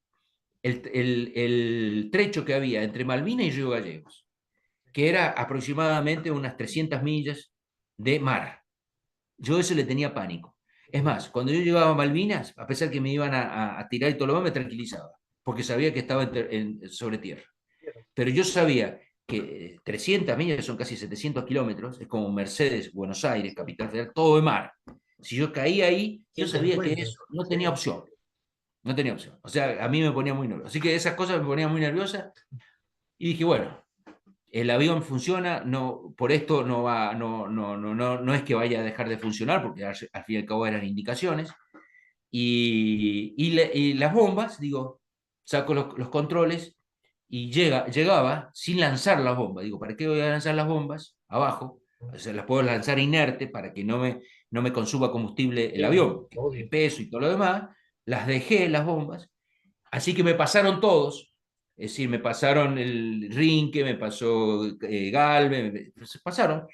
trecho que había entre Malvinas y Río Gallegos, que era aproximadamente unas 300 millas de mar. Yo eso le tenía pánico. Es más, cuando yo llegaba a Malvinas, a pesar que me iban a tirar y todo lo demás, me tranquilizaba, porque sabía que estaba sobre tierra. Pero yo sabía que 300 millas son casi 700 kilómetros, es como Mercedes, Buenos Aires, Capital Federal, todo de mar. Si yo caía ahí, yo ¿Quién te sabía que encuentra? eso no Sí, tenía opción. No tenía opción. O sea, a mí me ponía muy nervioso. Así que esas cosas me ponían muy nerviosa y dije, bueno, el avión funciona, no, por esto no va, no es que vaya a dejar de funcionar, porque al fin y al cabo eran indicaciones. Y las bombas, digo, saco los controles y llegaba sin lanzar las bombas. Digo, ¿para qué voy a lanzar las bombas abajo? O sea, las puedo lanzar inerte para que no me consuma combustible el Sí, avión, el obvio. peso y todo lo demás. Las dejé, las bombas, así que me pasaron todos. Es decir, me pasaron el Rinque, me pasó Galve, se pasaron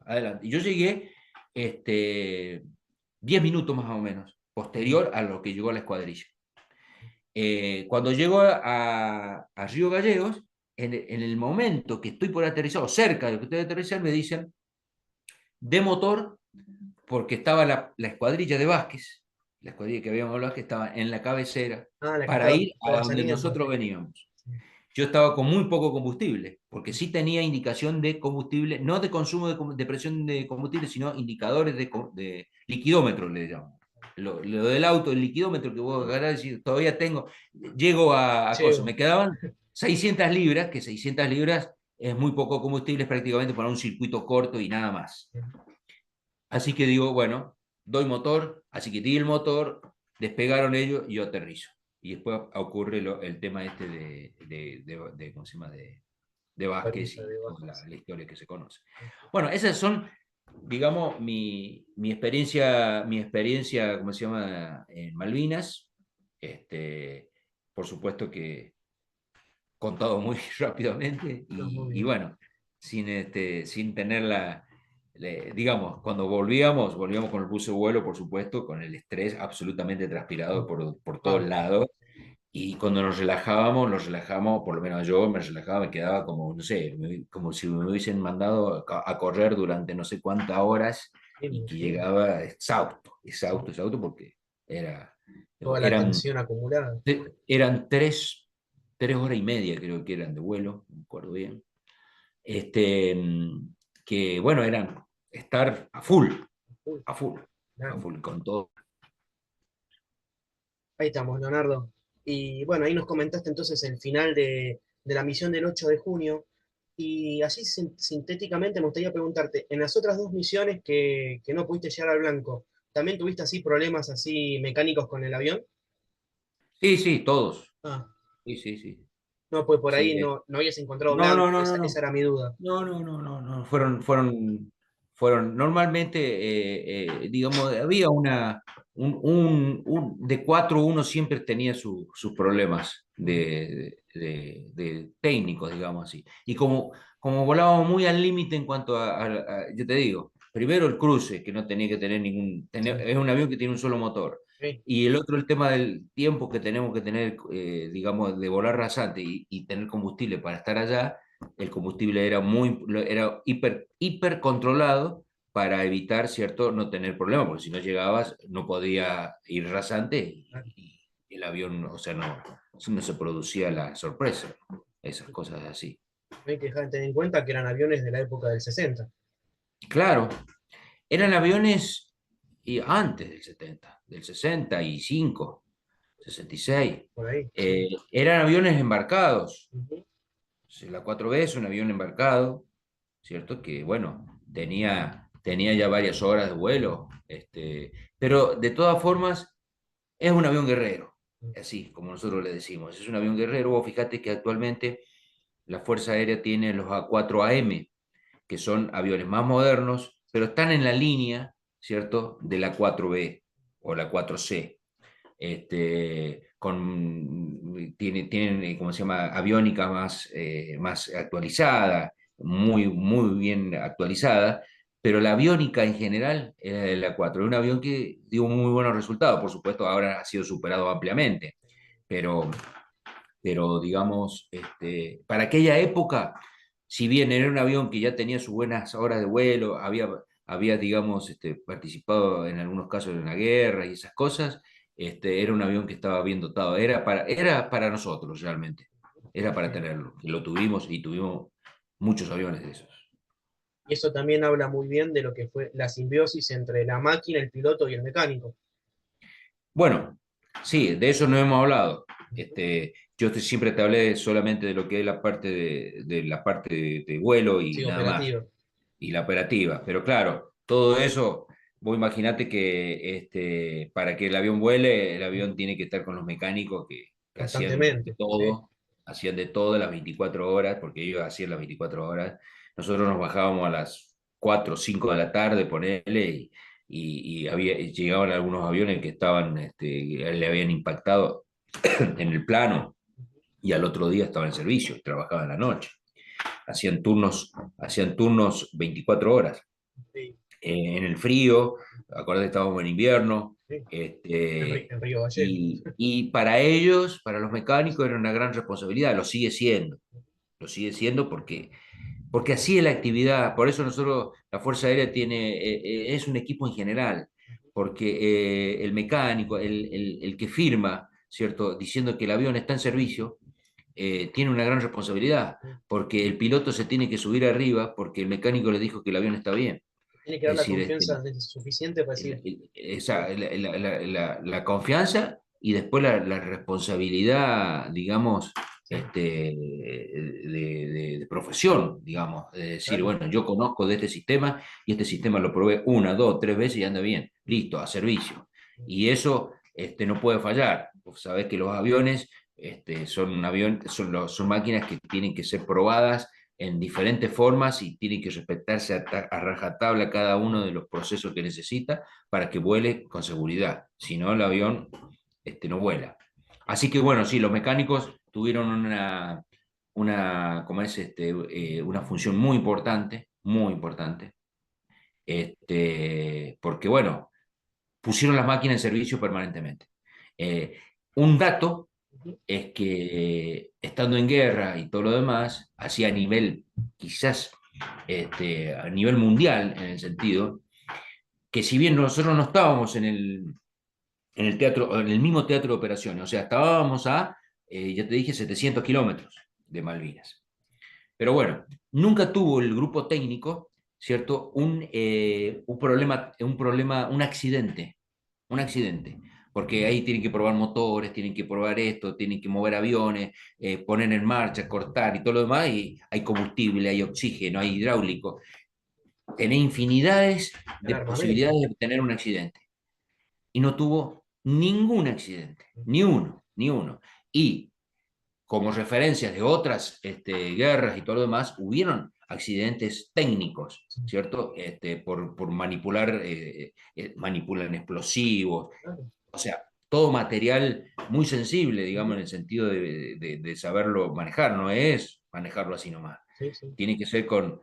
adelante. Y yo llegué 10 minutos más o menos, Ujú. posterior a lo que llegó la escuadrilla. Cuando llego a Río Gallegos, en el momento que estoy por aterrizar, o cerca de lo que estoy por aterrizar, me dicen de motor, porque estaba la escuadrilla de Vázquez, la escuadrilla que habíamos hablado, que estaba en la cabecera, Ah, la que para ir a estaba donde saliendo. nosotros veníamos. Yo estaba con muy poco combustible, porque sí tenía indicación de combustible, no de consumo de presión de combustible, sino indicadores de liquidómetro, le llaman. Lo del auto, el liquidómetro que vos agarrás y decís, todavía tengo, llego a cosas, Llego. me quedaban 600 libras, que 600 libras es muy poco combustible, es prácticamente para un circuito corto y nada más. Así que digo, bueno, doy motor, así que di el motor, despegaron ellos y yo aterrizo. Y después ocurre el tema este ¿cómo se llama? De Vázquez Parrilla y de toda bajas. la historia que se conoce. Bueno, esas son, digamos, mi experiencia, ¿cómo se llama? En Malvinas. Este, por supuesto que contado muy rápidamente No, muy y bien. bueno, sin tener digamos, cuando volvíamos con el buzo de vuelo, por supuesto, con el estrés absolutamente transpirado por todos Pablo. lados. Y cuando nos relajábamos, por lo menos yo me relajaba, me quedaba como, no sé, como si me hubiesen mandado a correr durante no sé cuántas horas Sí, me y que imagino. llegaba exhausto, exhausto, exhausto, porque era, Toda la eran tensión acumulada. eran 3 horas y media, creo que eran de vuelo, no me acuerdo bien. Este, que bueno, eran estar Uy, a full, a claro. full con todo. Ahí estamos, Leonardo. Y bueno, ahí nos comentaste entonces el final de la misión del 8 de junio. Y así sintéticamente me gustaría preguntarte, en las otras dos misiones que no pudiste llegar al blanco, ¿también tuviste así problemas así mecánicos con el avión? Sí, sí, todos. Ah, Sí, sí, sí. no, pues por Sí, ahí no habías encontrado no, no, blanco, no, no, esa no. era mi duda. No, no, no, no, no. Fueron normalmente, digamos, había de 4 uno siempre tenía sus problemas Ujú. de técnicos, digamos así. Y como volábamos muy al límite en cuanto yo te digo, primero el cruce, que no tenía que tener Sí, es un avión que tiene un solo motor. sí, Y el otro, el tema del tiempo que tenemos que tener, digamos, de volar rasante y tener combustible para estar allá. El combustible era hiper controlado para evitar, ¿cierto?, no tener problemas, porque si no llegabas no podía ir rasante claro. y el avión, o sea, no se producía la sorpresa, esas cosas así. Hay que dejar de tener en cuenta que eran aviones de la época del 60. Claro, eran aviones antes del 70, del 65, 66. Por ahí, sí. Eran aviones embarcados. Ujú. Sí, la 4B es un avión embarcado, ¿cierto? Que, bueno, tenía ya varias horas de vuelo, pero de todas formas es un avión guerrero, así como nosotros le decimos. Es un avión guerrero. Vos fíjate que actualmente la Fuerza Aérea tiene los A4AM, que son aviones más modernos, pero están en la línea, ¿cierto?, de la 4B o la 4C. Tienen, ¿cómo se llama?, aviónica más actualizada, muy bien actualizada, pero la aviónica en general era de la 4. Es un avión que dio muy buenos resultados, por supuesto, ahora ha sido superado ampliamente, pero, pero digamos, para aquella época, si bien era un avión que ya tenía sus buenas horas de vuelo, había digamos, participado en algunos casos en la guerra y esas cosas, era un avión que estaba bien dotado. Era para nosotros realmente, era para Bien. tenerlo. Y lo tuvimos y tuvimos muchos aviones de esos. Y eso también habla muy bien de lo que fue la simbiosis entre la máquina, el piloto y el mecánico. Bueno, sí, de eso no hemos hablado. Ujú. siempre te hablé solamente de lo que es la parte de la parte de vuelo y Sí, nada más, operativo. y la operativa. Pero claro, todo eso, vos imaginate que para que el avión vuele, el avión tiene que estar con los mecánicos que Constantemente, sí. hacían de todo las 24 horas, porque ellos hacían las 24 horas. Nosotros nos bajábamos a las 4 o 5 de la tarde, ponele, y llegaban algunos aviones que estaban, le habían impactado en el plano y al otro día estaba en servicio y trabajaba en la noche. Hacían turnos 24 horas. Sí, En el frío, acordate, estábamos en invierno, sí. En Río Gallegos. y para ellos, para los mecánicos, era una gran responsabilidad, lo sigue siendo porque así es la actividad, por eso nosotros, la Fuerza Aérea es un equipo en general, porque el mecánico, el que firma, ¿cierto? Diciendo que el avión está en servicio, tiene una gran responsabilidad, porque el piloto se tiene que subir arriba porque el mecánico le dijo que el avión está bien. Tiene que dar Es la decir, confianza suficiente para decir, la confianza y después la responsabilidad, digamos, sí, de profesión, digamos. Es decir, claro, bueno, yo conozco de este sistema y este sistema lo probé una, dos, tres veces y anda bien. Listo, a servicio. Y eso no puede fallar. Vos sabés que los aviones son máquinas que tienen que ser probadas en diferentes formas y tiene que respetarse a rajatabla cada uno de los procesos que necesita para que vuele con seguridad. Si no, el avión no vuela. Así que bueno, sí, los mecánicos tuvieron una función muy importante, porque bueno, pusieron las máquinas en servicio permanentemente. Eh, un dato ujú, es que estando en guerra y todo lo demás, así a nivel, quizás a nivel mundial, en el sentido, que si bien nosotros no estábamos en el teatro, en el mismo teatro de operaciones, o sea, estábamos ya te dije, 700 kilómetros de Malvinas. Pero bueno, nunca tuvo el grupo técnico, ¿cierto? Un accidente, porque ahí tienen que probar motores, tienen que probar esto, tienen que mover aviones, poner en marcha, cortar y todo lo demás, y hay combustible, hay oxígeno, hay hidráulico, tenés infinidades el de armamento. posibilidades de tener un accidente. Y no tuvo ningún accidente, ni uno, ni uno. Y como referencias de otras guerras y todo lo demás, hubieron accidentes técnicos, Sí, ¿cierto? Por manipular, manipulan explosivos, claro, o sea, todo material muy sensible, digamos, en el sentido de saberlo manejar, no es manejarlo así nomás. sí, sí. Tiene que ser con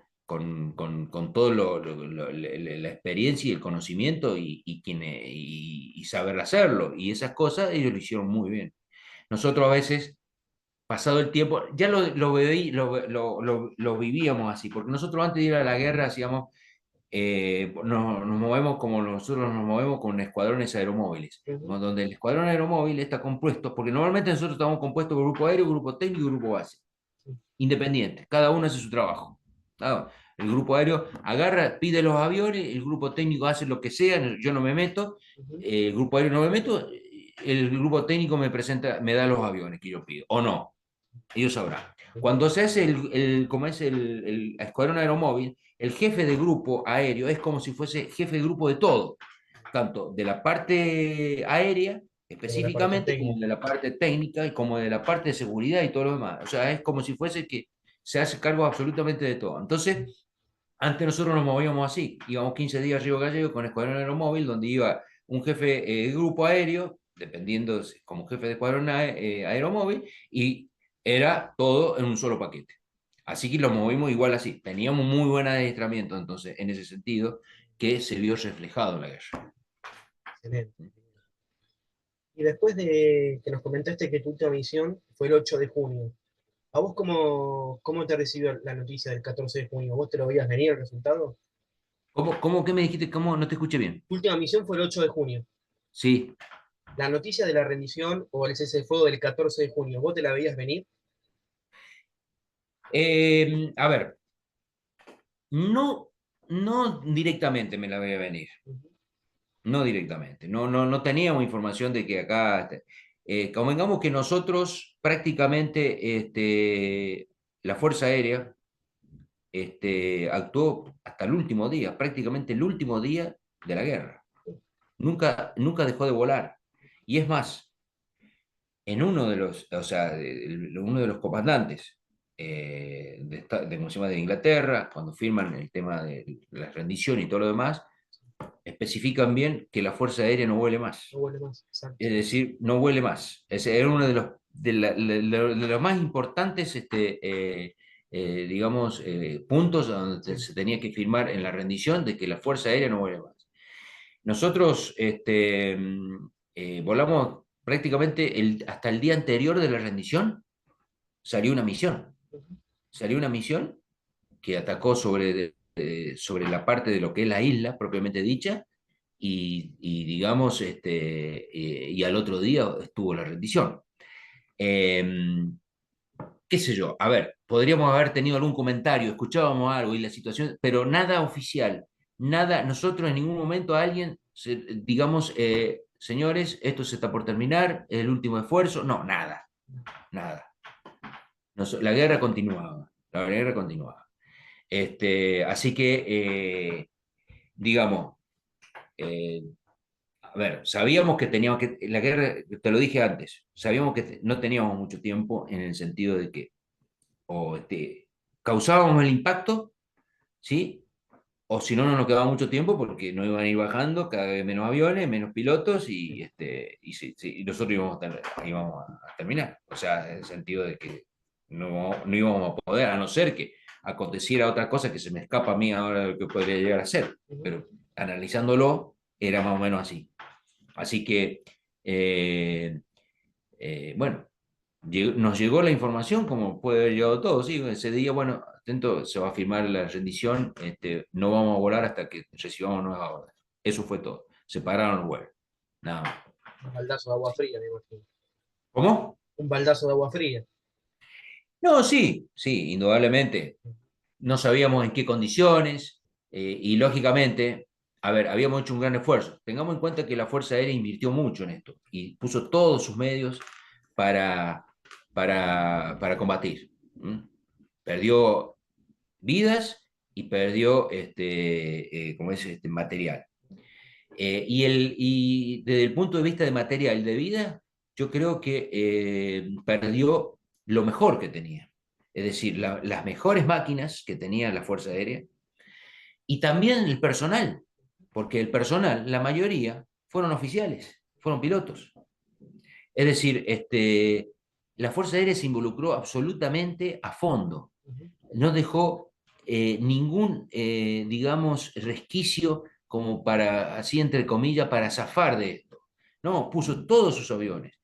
todo la experiencia y el conocimiento y saber hacerlo. Y esas cosas ellos lo hicieron muy bien. Nosotros a veces pasado el tiempo, ya lo vivíamos así, porque nosotros antes de ir a la guerra hacíamos, nos movemos como nosotros nos movemos con escuadrones aeromóviles, Ujú, donde el escuadrón aeromóvil está compuesto, porque normalmente nosotros estamos compuestos por grupo aéreo, grupo técnico y grupo base, sí, independientes, cada uno hace su trabajo. ¿No? El grupo aéreo agarra, pide los aviones, el grupo técnico hace lo que sea, yo no me meto, ujú, el grupo aéreo no me meto, el grupo técnico me presenta, me da los aviones que yo pido, o no, ellos sabrán. ujú, Cuando se hace como es el escuadrón aeromóvil, el jefe de grupo aéreo es como si fuese jefe de grupo de todo, tanto de la parte aérea como la parte específicamente, como técnica. de la parte técnica y como de la parte de seguridad y todo lo demás. O sea, es como si fuese que se hace cargo absolutamente de todo. Entonces, antes nosotros nos movíamos así, íbamos 15 días a Río Gallegos con escuadrón aeromóvil, donde iba un jefe de grupo aéreo, dependiendo como jefe de escuadrón aeromóvil, y era todo en un solo paquete. Así que lo movimos igual así. Teníamos muy buen adiestramiento, entonces, en ese sentido, que se vio reflejado en la guerra. Excelente. Y después de que nos comentaste que tu última misión fue el 8 de junio, ¿a vos cómo te recibió la noticia del 14 de junio? ¿Vos te lo veías venir el resultado? ¿Cómo qué me dijiste? ¿Cómo? No te escuché bien. Tu última misión fue el 8 de junio. Sí. La noticia de la rendición o el cese de fuego del 14 de junio, ¿vos te la veías venir? A ver, no, no directamente me la veía venir. Ujú, No directamente, no teníamos información de que acá. convengamos que nosotros prácticamente, la Fuerza Aérea, actuó hasta el último día, prácticamente el último día de la guerra. Nunca dejó de volar. Y es más, en uno de los, o sea, uno de los comandantes, ¿cómo se llama?, de Inglaterra, cuando firman el tema de la rendición y todo lo demás, especifican bien que la Fuerza Aérea no vuele más. No vuelve más, exacto. Es decir, no vuele más. Ese era uno de de los más importantes, digamos, puntos donde Sí. se tenía que firmar en la rendición de que la Fuerza Aérea no vuele más. Nosotros, volamos prácticamente hasta el día anterior de la rendición, salió una misión. Ujú. Salió una misión que atacó sobre la parte de lo que es la isla propiamente dicha, digamos, y al otro día estuvo la rendición. Eh, qué sé yo, a ver, podríamos haber tenido algún comentario, escuchábamos algo y la situación, pero nada oficial, nada, nosotros en ningún momento a alguien, digamos, señores, esto se está por terminar, es el último esfuerzo, no, nada, nada. La guerra continuaba, la guerra continuaba. Así que, digamos, eh, a ver, sabíamos que teníamos que, la guerra, te lo dije antes, sabíamos que no teníamos mucho tiempo en el sentido de que o causábamos el impacto, ¿sí? O si no, no nos quedaba mucho tiempo porque no iban a ir bajando cada vez menos aviones, menos pilotos y nosotros íbamos a terminar. O sea, en el sentido de que no íbamos a poder, a no ser que aconteciera otra cosa que se me escapa a mí ahora de lo que podría llegar a ser. Ujú. Pero analizándolo, era más o menos así. Así que, eh, bueno, nos llegó la información, como puede haber llegado todo, ¿sí? Ese día, bueno, atento, se va a firmar la rendición, no vamos a volar hasta que recibamos nuevas órdenes. Eso fue todo. Se pararon los vuelos. Nada más. Un baldazo de agua fría, me imagino. ¿Cómo? Un baldazo de agua fría. No, sí, sí, indudablemente. No sabíamos en qué condiciones y lógicamente, a ver, habíamos hecho un gran esfuerzo. Tengamos en cuenta que la Fuerza Aérea invirtió mucho en esto y puso todos sus medios para, para combatir. ¿M? Perdió vidas y perdió como es, material. Y desde el punto de vista de material de vida, yo creo que perdió lo mejor que tenía. Es decir, las mejores máquinas que tenía la Fuerza Aérea y también el personal, porque el personal, la mayoría, fueron oficiales, fueron pilotos. Es decir, la Fuerza Aérea se involucró absolutamente a fondo, Ujú. no dejó ningún, digamos, resquicio como para, así entre comillas, para zafar de esto. No, puso todos sus aviones,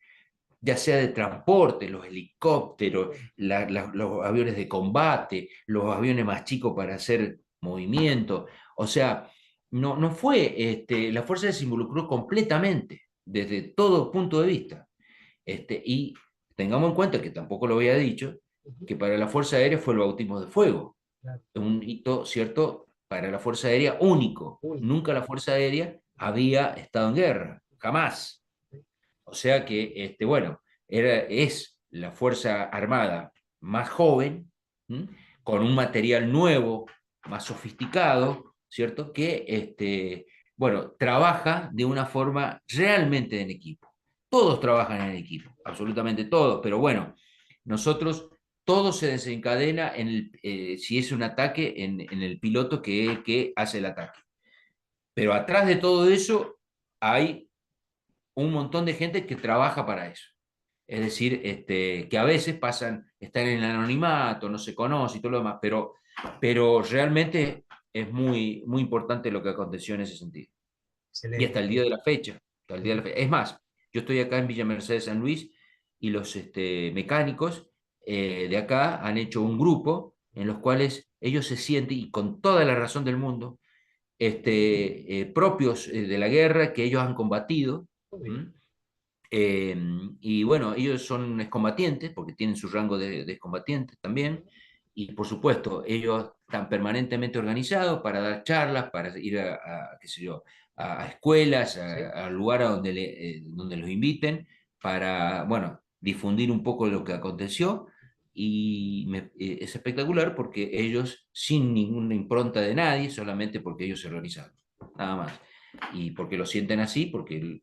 ya sea de transporte, los helicópteros, los aviones de combate, los aviones más chicos para hacer movimiento. O sea, no fue, la Fuerza se involucró completamente, desde todo punto de vista. Y tengamos en cuenta que tampoco lo había dicho, Ujú. que para la Fuerza Aérea fue el bautismo de fuego, Claro. un hito, ¿cierto? Para la Fuerza Aérea único. Único. Nunca la Fuerza Aérea había estado en guerra, jamás. O sea que, bueno, es la Fuerza Armada más joven, ¿m? Con un material nuevo, más sofisticado, ¿cierto? Que, bueno, trabaja de una forma realmente en equipo. Todos trabajan en equipo, absolutamente todos, pero bueno, nosotros, todo se desencadena si es un ataque, en el piloto que hace el ataque. Pero atrás de todo eso hay un montón de gente que trabaja para eso. Es decir, que a veces están en el anonimato, no se conoce y todo lo demás, pero realmente es muy importante lo que aconteció en ese sentido. Y hasta Excelente. el día de la fecha, hasta el día de Ujú. la fecha. Es más, yo estoy acá en Villa Mercedes San Luis y los mecánicos de acá han hecho un grupo en los cuales ellos se sienten, y con toda la razón del mundo, propios de la guerra que ellos han combatido. Muy bien. ¿M? Eh, y bueno, ellos son excombatientes porque tienen su rango de excombatientes también. Ujú. Y por supuesto, ellos están permanentemente organizados para dar charlas, para ir qué sé yo, a escuelas, Sí. a lugares donde los inviten, para, bueno, difundir un poco lo que aconteció y es espectacular porque ellos, sin ninguna impronta de nadie, solamente porque ellos se organizaron, nada más. Y porque lo sienten así, porque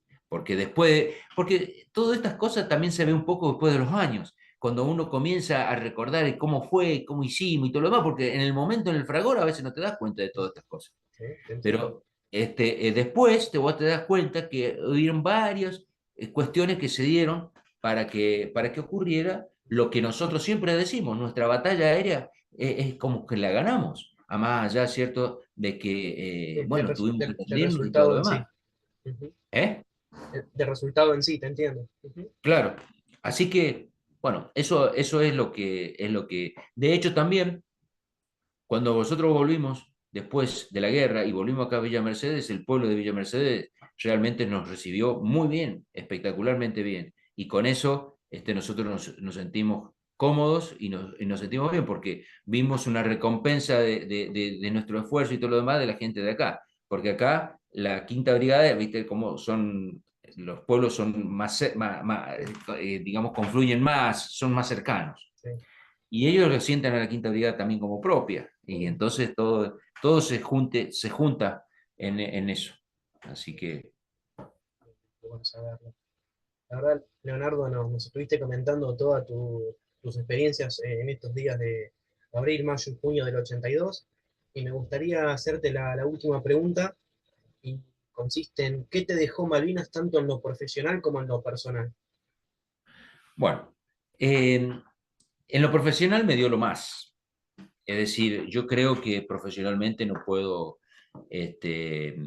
después, porque todas estas cosas también se ve un poco después de los años, cuando uno comienza a recordar cómo fue, cómo hicimos y todo lo demás, porque en el momento, en el fragor, a veces no te das cuenta de todas estas cosas. Sí, te entiendo. Pero después vos te das cuenta que hubieron varias cuestiones que se dieron para que ocurriera lo que nosotros siempre decimos, nuestra batalla aérea es como que la ganamos, a más allá, ¿cierto?, de que, bueno, tuvimos que Del rendirnos y todo resultado lo en sí. demás. Ujú. ¿Eh? Del resultado en sí, te entiendo. Ujú. Claro. Así que, bueno, eso es lo que, de hecho también, cuando nosotros volvimos después de la guerra y volvimos acá a Villa Mercedes, el pueblo de Villa Mercedes realmente nos recibió muy bien, espectacularmente bien. Y con eso nosotros nos sentimos cómodos y nos sentimos bien porque vimos una recompensa de nuestro esfuerzo y todo lo demás de la gente de acá. Porque acá la Quinta Brigada, viste cómo son, los pueblos son digamos, confluyen más, son más cercanos Sí. y ellos lo sienten a la Quinta Brigada también como propia, y entonces todo se junta en eso. Así que, Bueno saberlo. La verdad, Leonardo, nos estuviste comentando todas tus experiencias en estos días de abril, mayo y junio del 82, y me gustaría hacerte la última pregunta, y consiste en ¿qué te dejó Malvinas tanto en lo profesional como en lo personal? bueno, en lo profesional me dio lo más. Es decir, yo creo que profesionalmente no puedo, este,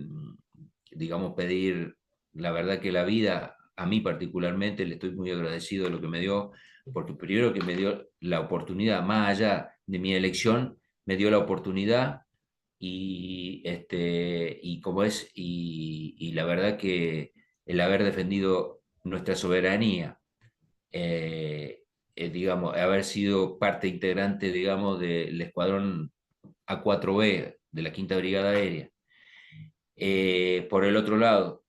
digamos, pedir, la verdad que la vida, a mí particularmente, le estoy muy agradecido de lo que me dio, porque primero que me dio la oportunidad, más allá de mi elección, me dio la oportunidad y como es, y la verdad que el haber defendido nuestra soberanía, digamos, haber sido parte integrante, digamos, del escuadrón A4B de la Quinta Brigada Aérea. Por el otro lado,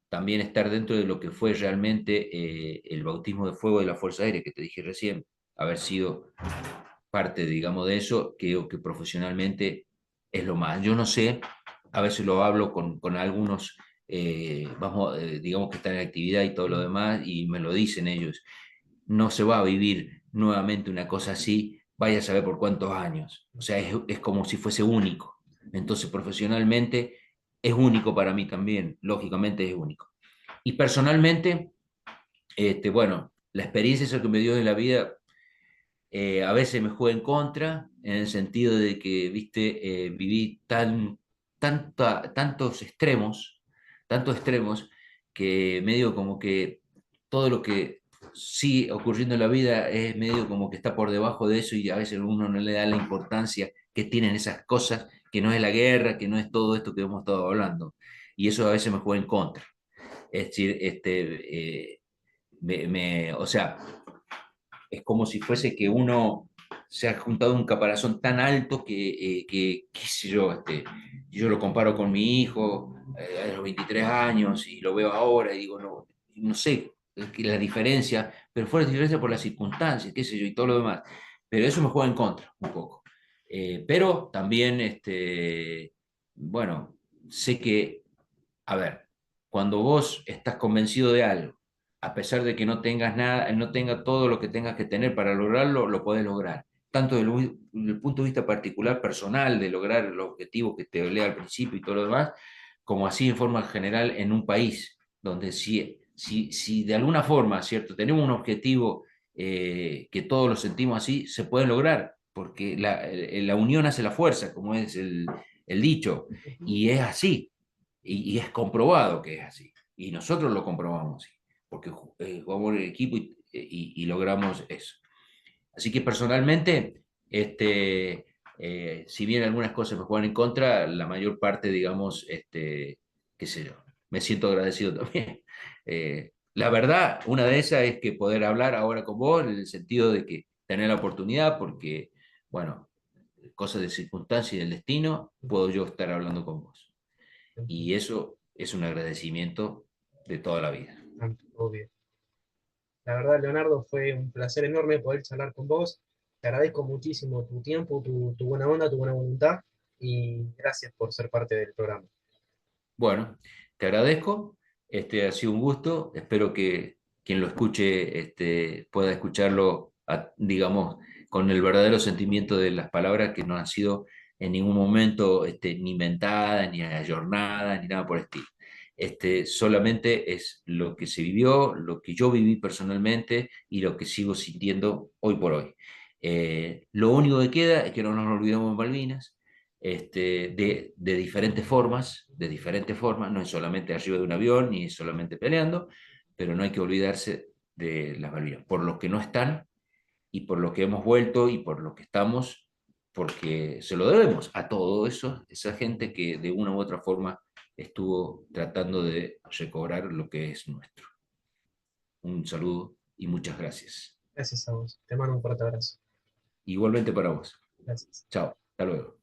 también estar dentro de lo que fue realmente el bautismo de fuego de la Fuerza Aérea, que te dije recién, haber sido parte, digamos, de eso, creo que profesionalmente es lo más. Yo no sé, a veces lo hablo con algunos, digamos, que están en actividad y todo lo demás, y me lo dicen ellos, no se va a vivir nuevamente una cosa así, vaya a saber por cuántos años. O sea, es como si fuese único. Entonces, profesionalmente es único para mí también, lógicamente es único. Y personalmente, bueno, la experiencia esa que me dio de la vida a veces me juega en contra, en el sentido de que, viste, viví tantos extremos, que medio como que todo lo que sí ocurriendo en la vida es medio como que está por debajo de eso y a veces uno no le da la importancia que tienen esas cosas, que no es la guerra, que no es todo esto que hemos estado hablando. Y eso a veces me juega en contra. Es decir, o sea, es como si fuese que uno se ha juntado un caparazón tan alto qué sé yo, yo lo comparo con mi hijo a los 23 años y lo veo ahora y digo, no, no sé es que la diferencia, pero fue la diferencia por las circunstancias, qué sé yo, y todo lo demás. Pero eso me juega en contra un poco. Pero también, bueno, sé que, a ver, cuando vos estás convencido de algo, a pesar de que no tengas nada, no tenga todo lo que tengas que tener para lograrlo, lo podés lograr. Tanto desde el punto de vista particular, personal, de lograr los objetivos que te hablé al principio y todo lo demás, como así en forma general en un país donde si de alguna forma, ¿cierto? Tenemos un objetivo que todos lo sentimos así, se puede lograr, porque la unión hace la fuerza, como es el dicho, Ujú. y es así, y es comprobado que es así, y nosotros lo comprobamos así porque jugamos en equipo y logramos eso. Así que personalmente, si bien algunas cosas me juegan en contra, la mayor parte, digamos, qué sé yo, me siento agradecido también. La verdad, una de esas es que poder hablar ahora con vos, en el sentido de que tener la oportunidad, porque, bueno, cosas de circunstancia y del destino, puedo yo estar hablando con vos. Y eso es un agradecimiento de toda la vida. Obvio. La verdad, Leonardo, fue un placer enorme poder charlar con vos. Te agradezco muchísimo tu tiempo, tu buena onda, tu buena voluntad y gracias por ser parte del programa. Bueno, te agradezco, ha sido un gusto, espero que quien lo escuche pueda escucharlo, digamos, con el verdadero sentimiento de las palabras que no han sido en ningún momento ni inventadas, ni ayornadas, ni nada por el estilo. Solamente es lo que se vivió, lo que yo viví personalmente y lo que sigo sintiendo hoy por hoy. Lo único que queda es que no nos olvidemos de Malvinas, de diferentes formas, no es solamente arriba de un avión ni es solamente peleando, pero no hay que olvidarse de las Malvinas, por los que no están y por los que hemos vuelto y por los que estamos, porque se lo debemos a todo eso, esa gente que de una u otra forma estuvo tratando de recobrar lo que es nuestro. Un saludo y muchas gracias. Gracias a vos. Te mando un fuerte abrazo. Igualmente para vos. Gracias. Chao, hasta luego.